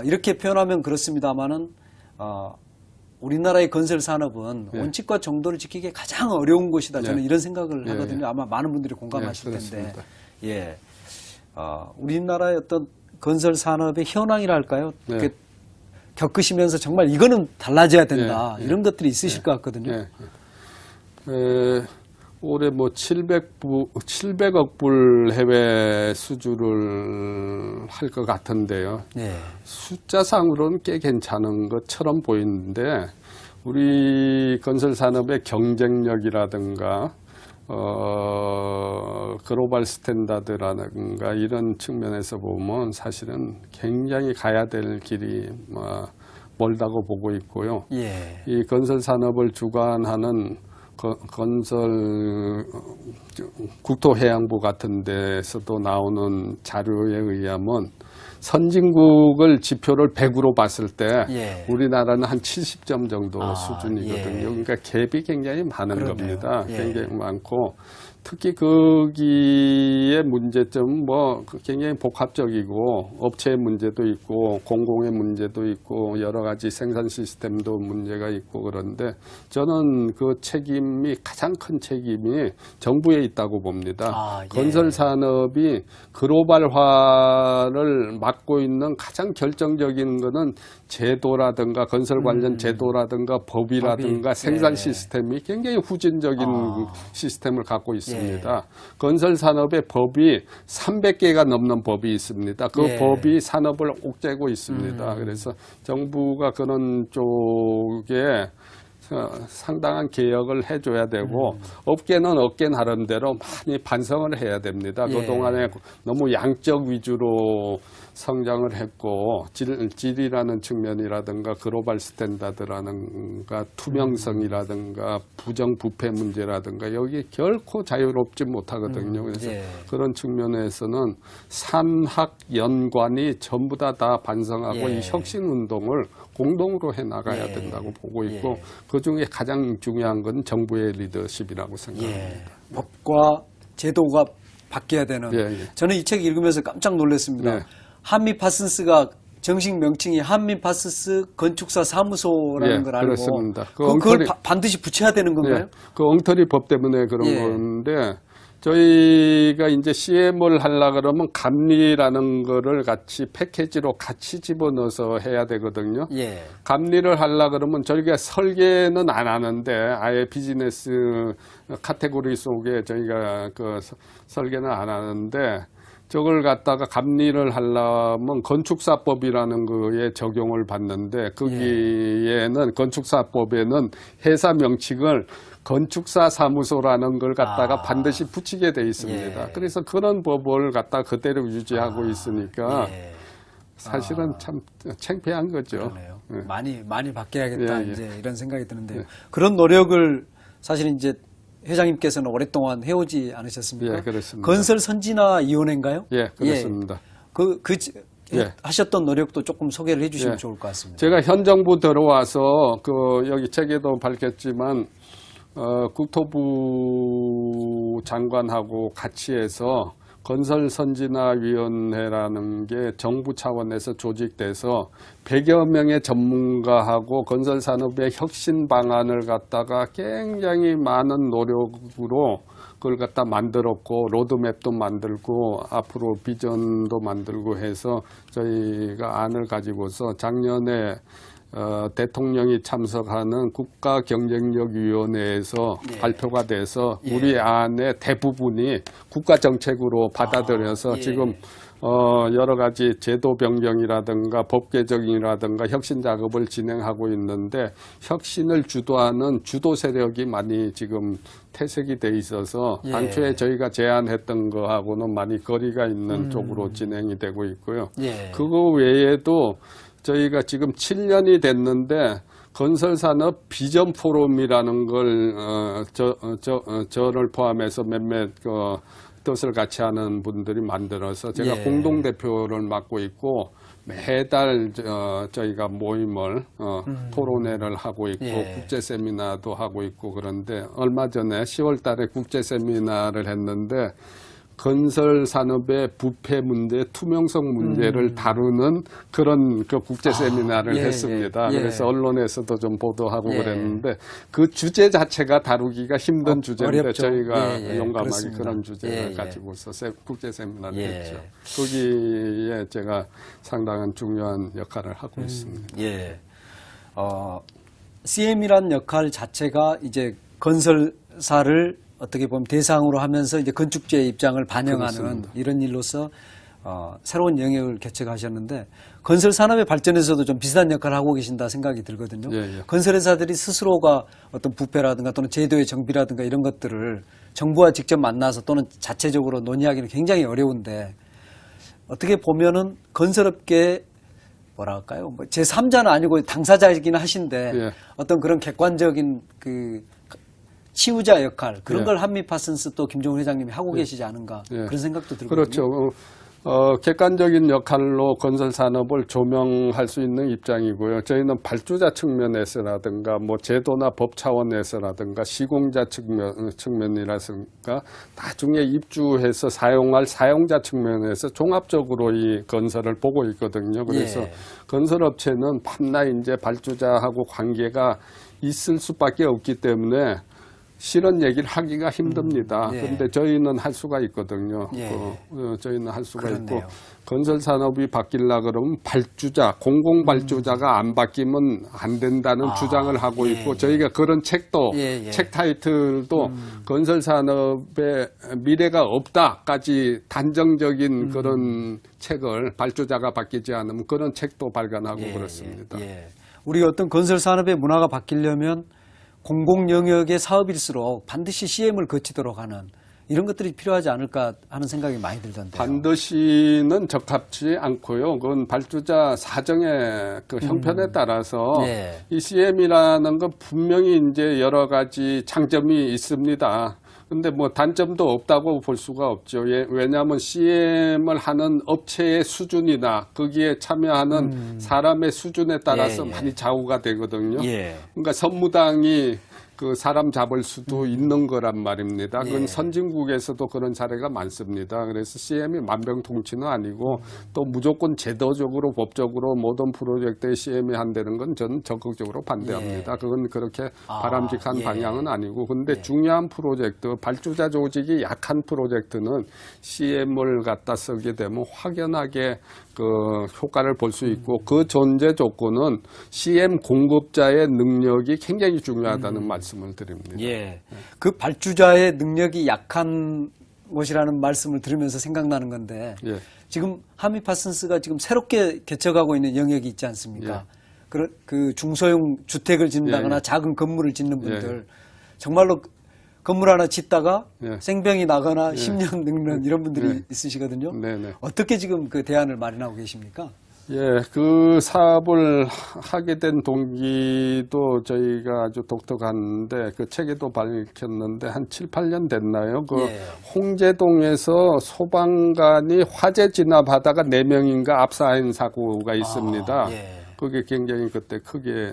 이렇게 표현하면 그렇습니다만은 우리나라의 건설 산업은 원칙과 정도를 지키기 가장 어려운 곳이다. 저는 이런 생각을 하거든요. 아마 많은 분들이 공감하실 텐데. 예. 우리나라의 어떤 건설 산업의 현황이라 할까요? 겪으시면서 정말 이거는 달라져야 된다. 이런 것들이 있으실 것 같거든요.
올해 뭐 700억 불 해외 수주를 할 것 같은데요. 숫자상으로는 꽤 괜찮은 것처럼 보이는데 우리 건설 산업의 경쟁력이라든가 글로벌 스탠다드라든가 이런 측면에서 보면 사실은 굉장히 가야 될 길이 멀다고 보고 있고요.
예.
이 건설 산업을 주관하는 건설 국토해양부 같은 데서도 나오는 자료에 의하면 선진국을 지표를 100으로 봤을 때
예.
우리나라는 한 70점 정도 수준이거든요.
예.
그러니까 갭이 굉장히 많은
그러네요.
겁니다.
예.
굉장히 많고 특히 거기의 문제점은 굉장히 복합적이고 업체의 문제도 있고 공공의 문제도 있고 여러 가지 생산 시스템도 문제가 있고 그런데 저는 그 책임이 가장 큰 책임이 정부에 있다고 봅니다.
예.
건설 산업이 글로벌화를 막고 있는 가장 결정적인 거는 제도라든가 건설 관련 제도라든가 법이라든가
법이,
생산
예.
시스템이 굉장히 후진적인 시스템을 갖고 있습니다. 건설 산업의 법이 300개가 넘는 법이 있습니다. 그
예.
법이 산업을 옥죄고 있습니다. 그래서 정부가 그런 쪽에 상당한 개혁을 해줘야 되고 업계는 업계 나름대로 많이 반성을 해야 됩니다.
예.
그동안에 너무 양적 위주로 성장을 했고 질이라는 측면이라든가 글로벌 스탠다드라든가 투명성이라든가 부정부패 문제라든가 여기 결코 자유롭지 못하거든요. 그래서
예.
그런 측면에서는 산학연관이 전부 다 반성하고
예.
이 혁신운동을 공동으로 해나가야
예.
된다고 보고 있고
예.
그중에 가장 중요한 건 정부의 리더십이라고 생각합니다.
예. 법과 제도가 바뀌어야 되는.
예, 예.
저는 이 책 읽으면서 깜짝 놀랐습니다.
예.
한미 파슨스가 정식 명칭이 한미 파슨스 건축사 사무소라는
예,
걸 알고
그렇습니다.
그걸 반드시 붙여야 되는 건가요?
예, 그 엉터리 법 때문에 그런
예.
건데 저희가 이제 CM을 하려 그러면 감리라는 거를 같이 패키지로 같이 집어넣어서 해야 되거든요.
예.
감리를 하려 그러면 저희가 설계는 안 하는데 아예 비즈니스 카테고리 속에 저희가 그 설계는 안 하는데 저걸 갖다가 감리를 하려면 건축사법이라는 거에 적용을 받는데 거기에는 건축사법에는 회사 명칭을 건축사 사무소라는 걸 갖다가 반드시 붙이게 돼 있습니다.
예.
그래서 그런 법을 갖다가 그대로 유지하고 있으니까
예.
사실은 참 창피한 거죠.
그러네요.
예.
많이 바뀌어야겠다
예, 예.
이제 이런 생각이 드는데요. 그런 노력을 사실 이제 회장님께서는 오랫동안 해오지 않으셨습니까?
예, 그렇습니다.
건설 선진화 위원회인가요?
예, 그렇습니다. 예.
하셨던 노력도 조금 소개를 해주시면
예.
좋을 것 같습니다.
제가 현 정부 들어와서 여기 책에도 밝혔지만 국토부 장관하고 같이 해서 건설선진화위원회라는 게 정부 차원에서 조직돼서 100여 명의 전문가하고 건설산업의 혁신 방안을 갖다가 굉장히 많은 노력으로 그걸 갖다 만들었고 로드맵도 만들고 앞으로 비전도 만들고 해서 저희가 안을 가지고서 작년에 대통령이 참석하는 국가경쟁력위원회에서
예.
발표가 돼서
예.
우리 안에 대부분이 국가정책으로 받아들여서
예.
지금 여러 가지 제도 변경이라든가 법 개정이라든가 혁신 작업을 진행하고 있는데 혁신을 주도하는 주도 세력이 많이 지금 퇴색이 돼 있어서
예.
당초에 저희가 제안했던 거하고는 많이 거리가 있는 쪽으로 진행이 되고 있고요.
예.
그거 외에도 저희가 지금 7년이 됐는데 건설산업 비전 포럼이라는 걸 저를 포함해서 몇몇 뜻을 같이 하는 분들이 만들어서 제가
예.
공동대표를 맡고 있고 매달 저희가 모임을 토론회를 하고 있고
예.
국제 세미나도 하고 있고 그런데 얼마 전에 10월 달에 국제 세미나를 했는데 건설 산업의 부패 문제, 투명성 문제를 다루는 그런 그 국제 세미나를
예,
했습니다.
예.
그래서 언론에서도 좀 보도하고
예.
그랬는데 그 주제 자체가 다루기가 힘든 주제인데
어렵죠.
저희가
예, 예.
용감하게
그렇습니다.
그런 주제를
예, 예.
가지고서 국제 세미나를
예.
했죠. 거기에 제가 상당한 중요한 역할을 하고 있습니다.
예. CM이란 역할 자체가 이제 건설사를 어떻게 보면 대상으로 하면서 이제 건축주의 입장을 반영하는
그렇습니다.
이런 일로서 새로운 영역을 개척하셨는데 건설 산업의 발전에서도 좀 비슷한 역할을 하고 계신다 생각이 들거든요.
예, 예.
건설회사들이 스스로가 어떤 부패라든가 또는 제도의 정비라든가 이런 것들을 정부와 직접 만나서 또는 자체적으로 논의하기는 굉장히 어려운데 어떻게 보면은 건설업계 뭐라 할까요? 뭐 제3자는 아니고 당사자이긴 하신데
예.
어떤 그런 객관적인 그 치유자 역할 그런
예.
걸 한미파슨스 또 김종훈 회장님이 하고 계시지 않은가
예.
그런 생각도 들거든요.
그렇죠. 객관적인 역할로 건설 산업을 조명할 수 있는 입장이고요. 저희는 발주자 측면에서라든가 뭐 제도나 법 차원에서라든가 시공자 측면이라든가 나중에 입주해서 사용할 사용자 측면에서 종합적으로 이 건설을 보고 있거든요. 그래서
예.
건설업체는 밤낮 이제 발주자하고 관계가 있을 수밖에 없기 때문에 실은 얘기를 하기가 힘듭니다.
예.
그런데 저희는 할 수가 있거든요.
예.
저희는 할 수가
그렇네요.
있고 건설 산업이 바뀌려 그러면 발주자, 공공 발주자가 안 바뀌면 안 된다는 주장을 하고
예,
있고
예.
저희가 그런 책도
예, 예.
책 타이틀도 건설 산업의 미래가 없다까지 단정적인 그런 책을 발주자가 바뀌지 않으면 그런 책도 발간하고 그렇습니다.
예. 우리 어떤 건설 산업의 문화가 바뀌려면 공공 영역의 사업일수록 반드시 CM을 거치도록 하는 이런 것들이 필요하지 않을까 하는 생각이 많이 들던데요.
반드시는 적합지 않고요. 그건 발주자 사정의 그 형편에 따라서
예.
이 CM이라는 건 분명히 이제 여러 가지 장점이 있습니다. 근데 뭐 단점도 없다고 볼 수가 없죠. 왜냐하면 CM을 하는 업체의 수준이나 거기에 참여하는 사람의 수준에 따라서
예, 예.
많이 좌우가 되거든요.
예.
그러니까 선무당이 그 사람 잡을 수도 있는 거란 말입니다. 그건
예.
선진국에서도 그런 사례가 많습니다. 그래서 CM이 만병통치는 아니고 또 무조건 제도적으로 법적으로 모든 프로젝트에 CM이 한다는 건 저는 적극적으로 반대합니다.
예.
그건 그렇게 바람직한
예.
방향은 아니고 근데 중요한 프로젝트, 발주자 조직이 약한 프로젝트는 CM을 갖다 쓰게 되면 확연하게 그 효과를 볼 수 있고 그 존재 조건은 CM 공급자의 능력이 굉장히 중요하다는 말씀을 드립니다.
예. 그 발주자의 능력이 약한 것이라는 말씀을 들으면서 생각나는 건데
예.
지금 한미파슨스가 지금 새롭게 개척하고 있는 영역이 있지 않습니까? 그 중소형 주택을 짓는다거나
예, 예.
작은 건물을 짓는 분들 정말로 건물 하나 짓다가
예.
생병이 나거나 10년 늙는 이런 분들이
예.
있으시거든요.
네네.
어떻게 지금 그 대안을 마련하고 계십니까?
예, 그 사업을 하게 된 동기도 저희가 아주 독특한데 그 책에도 밝혔는데 한 7, 8년 됐나요? 그
예.
홍제동에서 소방관이 화재 진압하다가 4명인가 압사한 사고가 있습니다.
예.
그게 굉장히 그때 크게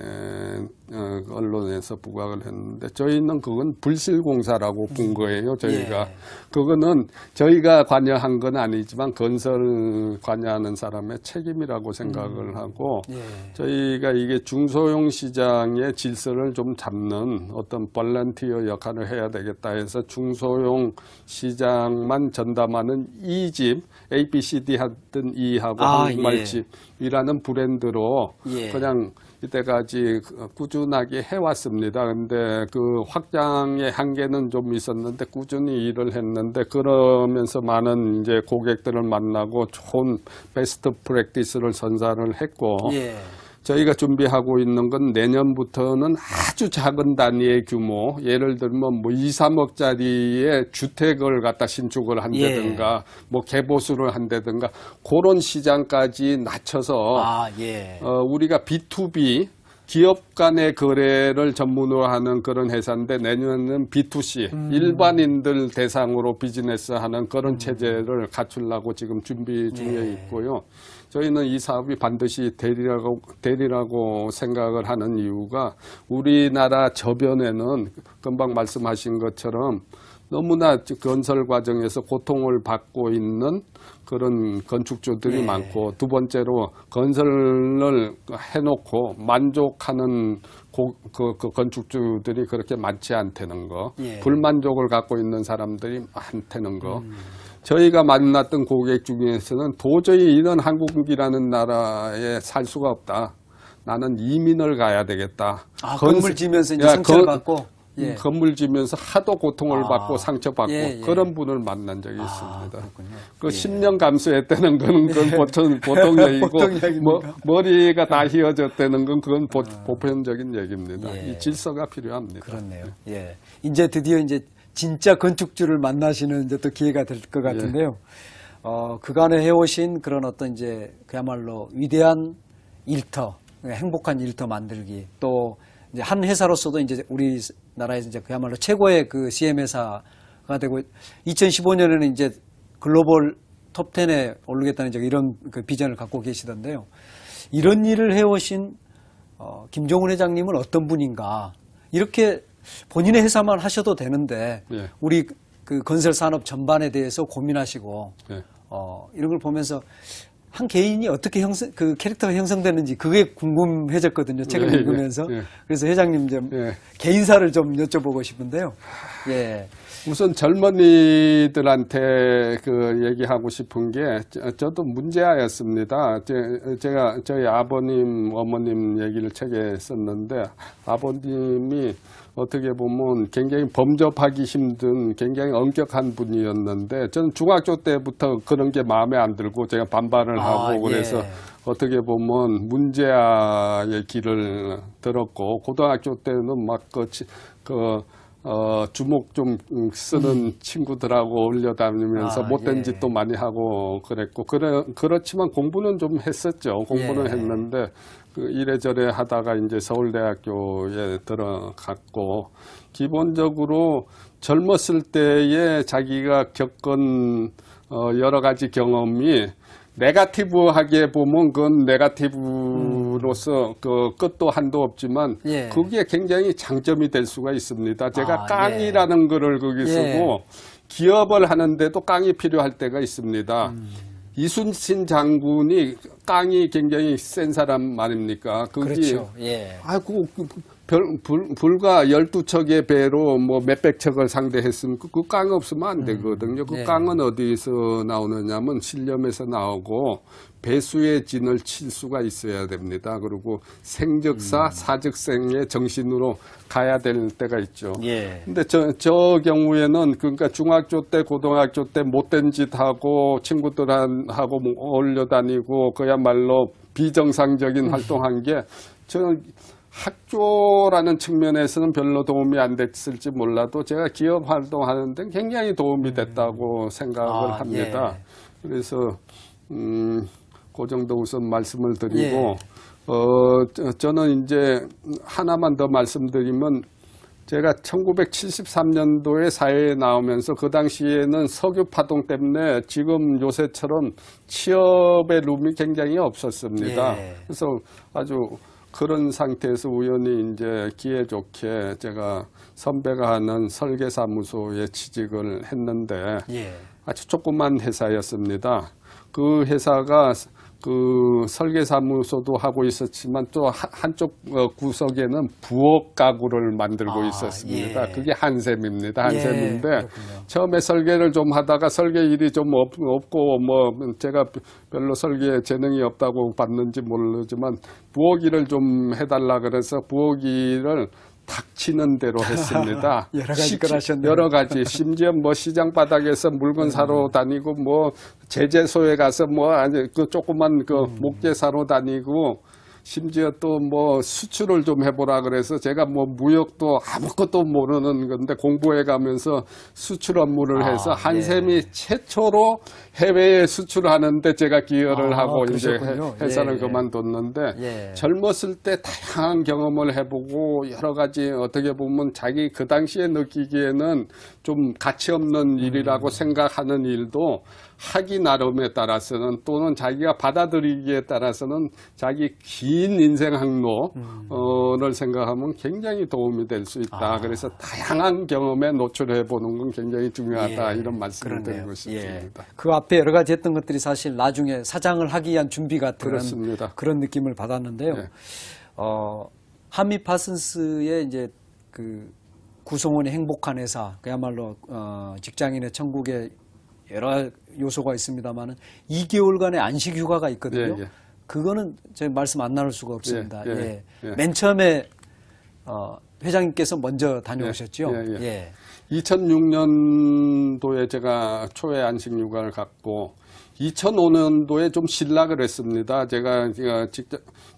언론에서 부각을 했는데 저희는 그건 불실공사라고 본 거예요. 저희가
예.
그거는 저희가 관여한 건 아니지만 건설 관여하는 사람의 책임이라고 생각을 하고
예.
저희가 이게 중소형 시장의 질서를 좀 잡는 어떤 볼런티어 역할을 해야 되겠다 해서 중소형 시장만 전담하는 이집 ABCD 하던 E하고 한국말집이라는 브랜드로
예.
그냥 이때까지 꾸준하게 해왔습니다. 근데 그 확장의 한계는 좀 있었는데 꾸준히 일을 했는데 그러면서 많은 이제 고객들을 만나고 좋은 베스트 프랙티스를 선사를 했고
예.
저희가 준비하고 있는 건 내년부터는 아주 작은 단위의 규모, 예를 들면 뭐 2, 3억짜리의 주택을 갖다 신축을 한다든가, 뭐 개보수를 한다든가, 그런 시장까지 낮춰서,
예.
우리가 B2B, 기업 간의 거래를 전문으로 하는 그런 회사인데 내년에는 B2C, 일반인들 대상으로 비즈니스 하는 그런 체제를 갖추려고 지금 준비 중에 있고요. 저희는 이 사업이 반드시 되리라고 생각을 하는 이유가 우리나라 저변에는 금방 말씀하신 것처럼 너무나 건설 과정에서 고통을 받고 있는 그런 건축주들이 많고 두 번째로 건설을 해놓고 만족하는 그 건축주들이 그렇게 많지 않다는 거, 불만족을 갖고 있는 사람들이 많다는 거. 저희가 만났던 고객 중에서는 도저히 이런 한국이라는 나라에 살 수가 없다. 나는 이민을 가야 되겠다.
건물 지면서 이제 상처를 받고.
예. 건물 지면서 하도 고통을 받고 상처받고 그런 분을 만난 적이 있습니다. 그 10년 감수했다는 건 그건 보통 얘기고 머리가 다 휘어졌다는 건 그건 보편적인 얘기입니다. 이 질서가 필요합니다.
그렇네요. 예. 이제 드디어 이제 진짜 건축주를 만나시는 이제 또 기회가 될 것 같은데요. 그간에 해오신 그런 어떤 이제 그야말로 위대한 일터, 행복한 일터 만들기, 또 이제 한 회사로서도 이제 우리나라에서 이제 그야말로 최고의 그 CM 회사가 되고 2015년에는 이제 글로벌 톱 10에 오르겠다는 이제 이런 그 비전을 갖고 계시던데요. 이런 일을 해오신 김종훈 회장님은 어떤 분인가? 이렇게 본인의 회사만 하셔도 되는데
예.
우리 그 건설 산업 전반에 대해서 고민하시고
예.
이런 걸 보면서 한 개인이 어떻게 그 캐릭터가 형성되는지 그게 궁금해졌거든요. 책을
예,
읽으면서.
예.
그래서 회장님 좀
예.
개인사를 좀 여쭤보고 싶은데요. 예.
우선 젊은이들한테 그 얘기하고 싶은 게 저도 문제아였습니다. 제가 저희 아버님, 어머님 얘기를 책에 썼는데 아버님이 어떻게 보면 굉장히 범접하기 힘든 굉장히 엄격한 분이었는데 저는 중학교 때부터 그런 게 마음에 안 들고 제가 반발을 하고 그래서
예.
어떻게 보면 문제아의 길을 들었고 고등학교 때는 막 주먹 좀 쓰는 친구들하고 어울려다니면서 못된
예.
짓도 많이 하고 그랬고 그렇지만 공부는 좀 했었죠. 공부는
예.
했는데 그 이래저래 하다가 이제 서울대학교에 들어갔고 기본적으로 젊었을 때에 자기가 겪은 여러 가지 경험이 네거티브하게 보면 그건 네거티브로서 그 끝도 한도 없지만
예.
그게 굉장히 장점이 될 수가 있습니다. 제가
아,
깡이라는 거를 거기
예.
쓰고 기업을 하는데도 깡이 필요할 때가 있습니다. 이순신 장군이 깡이 굉장히 센 사람 말입니까?
그렇죠. 예.
아이고, 불과 12척의 배로 뭐 몇백 척을 상대했으면 그 깡 없으면 안 되거든요. 그
네.
깡은 어디서 나오느냐면 신념에서 나오고 배수의 진을 칠 수가 있어야 됩니다. 그리고 생즉사, 사즉생의 정신으로 가야 될 때가 있죠.
예.
근데 저 경우에는 그러니까 중학교 때, 고등학교 때 못된 짓 하고 친구들하고 어울려 다니고 그야말로 비정상적인 활동한 게 저는 학교라는 측면에서는 별로 도움이 안 됐을지 몰라도 제가 기업 활동하는 데 굉장히 도움이 됐다고 생각을 합니다.
예.
그래서 그 정도 우선 말씀을 드리고
예.
저는 이제 하나만 더 말씀드리면 제가 1973년도에 사회에 나오면서 그 당시에는 석유 파동 때문에 지금 요새처럼 취업의 룸이 굉장히 없었습니다.
예.
그래서 아주 그런 상태에서 우연히 이제 기회 좋게 제가 선배가 하는 설계사무소에 취직을 했는데
예.
아주 조그만 회사였습니다. 그 회사가 그 설계사무소도 하고 있었지만 또 한쪽 구석에는 부엌 가구를 만들고 있었습니다.
예.
그게 한샘입니다.
예,
한샘인데
그렇군요.
처음에 설계를 좀 하다가 설계 일이 좀 없고 뭐 제가 별로 설계에 재능이 없다고 봤는지 모르지만 부엌 일을 좀 해달라 그래서 부엌 일을 닥치는 대로 했습니다.
여러 가지 걸 하셨네요.
여러 가지 심지어 뭐 시장 바닥에서 물건 사러 다니고 뭐 제재소에 가서 뭐 아니 그 조그만 그 목재 사러 다니고 심지어 또 뭐 수출을 좀 해보라 그래서 제가 뭐 무역도 아무것도 모르는 건데 공부해 가면서 수출 업무를 해서 한샘이
예.
최초로 해외에 수출하는데 제가 기여를 하고 이제
그러셨군요.
회사를
예.
그만뒀는데
예.
젊었을 때 다양한 경험을 해보고 여러 가지 어떻게 보면 자기 그 당시에 느끼기에는 좀 가치 없는 일이라고 생각하는 일도 하기 나름에 따라서는 또는 자기가 받아들이기에 따라서는 자기 긴 인생 항로를 생각하면 굉장히 도움이 될 수 있다. 그래서 다양한 경험에 노출해 보는 건 굉장히 중요하다.
예,
이런 말씀을
그러네요.
드리고 싶습니다.
예. 그 앞에 여러 가지 했던 것들이 사실 나중에 사장을 하기 위한 준비 같은
그렇습니다.
그런 느낌을 받았는데요.
예.
한미 파슨스의 이제 그 구성원이 행복한 회사, 그야말로 직장인의 천국의 여러 요소가 있습니다만은 2개월간의 안식 휴가가 있거든요.
예, 예.
그거는 제 말씀 안 나눌 수가 없습니다.
예, 예,
예.
예.
맨 처음에 회장님께서 먼저 다녀오셨죠.
예, 예. 2006년도에 제가 초에 안식 휴가를 갖고 2005년도에 좀 실락을 했습니다. 제가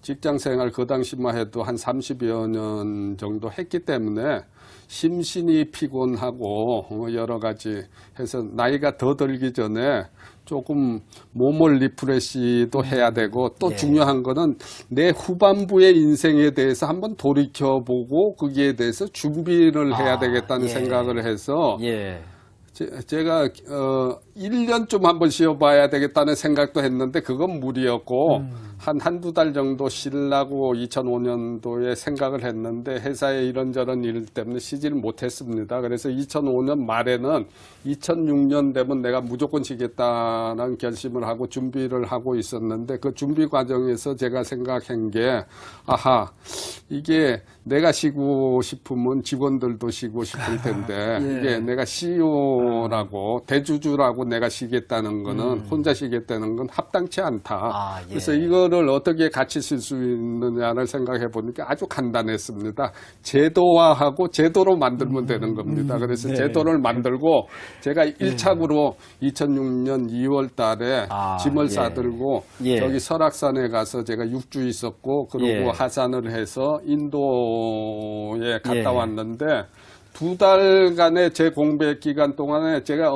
직장 생활 그 당시만 해도 한 30여 년 정도 했기 때문에 심신이 피곤하고 여러 가지 해서 나이가 더 들기 전에 조금 몸을 리프레시도 해야 되고 또
예.
중요한 거는 내 후반부의 인생에 대해서 한번 돌이켜보고 거기에 대해서 준비를 해야 되겠다는
예.
생각을 해서
예.
제가 1년쯤 한번 쉬어봐야 되겠다는 생각도 했는데 그건 무리였고 한두 달 정도 쉬려고 2005년도에 생각을 했는데 회사의 이런저런 일 때문에 쉬지를 못했습니다. 그래서 2005년 말에는 2006년 되면 내가 무조건 쉬겠다는 결심을 하고 준비를 하고 있었는데 그 준비 과정에서 제가 생각한 게 아하 이게 내가 쉬고 싶으면 직원들도 쉬고 싶을 텐데
예.
이게 내가 CEO라고 대주주라고 내가 쉬겠다는 거는 혼자 쉬겠다는 건 합당치 않다.
예.
그래서 이거를 어떻게 같이 쓸 수 있느냐를 생각해 보니까 아주 간단했습니다. 제도화하고 제도로 만들면 되는 겁니다. 그래서
네.
제도를 만들고 제가 1착으로 2006년 2월 달에 짐을
예.
싸들고
예.
저기 설악산에 가서 제가 6주 있었고 그리고
예.
하산을 해서 인도에 갔다
예.
왔는데 2달간의 제 공백 기간 동안에 제가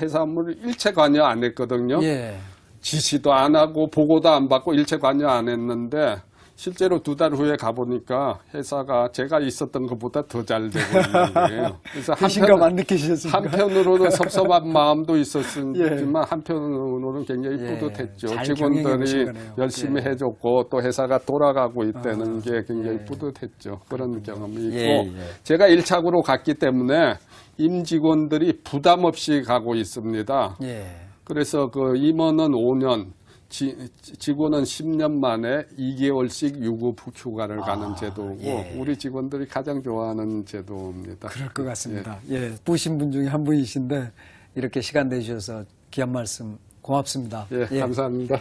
회사 업무를 일체 관여 안 했거든요.
예.
지시도 안 하고 보고도 안 받고 일체 관여 안 했는데 실제로 2달 후에 가보니까 회사가 제가 있었던 것보다 더 잘 되고 있는 거예요. 그래서
배신감 안 느끼셨습니까?
한편으로는 섭섭한 마음도 있었지만
예.
한편으로는 굉장히
예.
뿌듯했죠.
잘 경영해
직원들이
보신 거네요.
열심히
예.
해줬고 또 회사가 돌아가고 있다는 게 굉장히 뿌듯했죠. 그런 경험이 있고
예.
제가 1착으로 갔기 때문에 임직원들이 부담 없이 가고 있습니다.
예.
그래서 그 임원은 5년, 직원은 10년 만에 2개월씩 유급 휴가를 가는 제도고
예.
우리 직원들이 가장 좋아하는 제도입니다.
그럴 것 같습니다. 예. 부신 분 중에 한 분이신데 이렇게 시간 내주셔서 귀한 말씀 고맙습니다.
예, 감사합니다.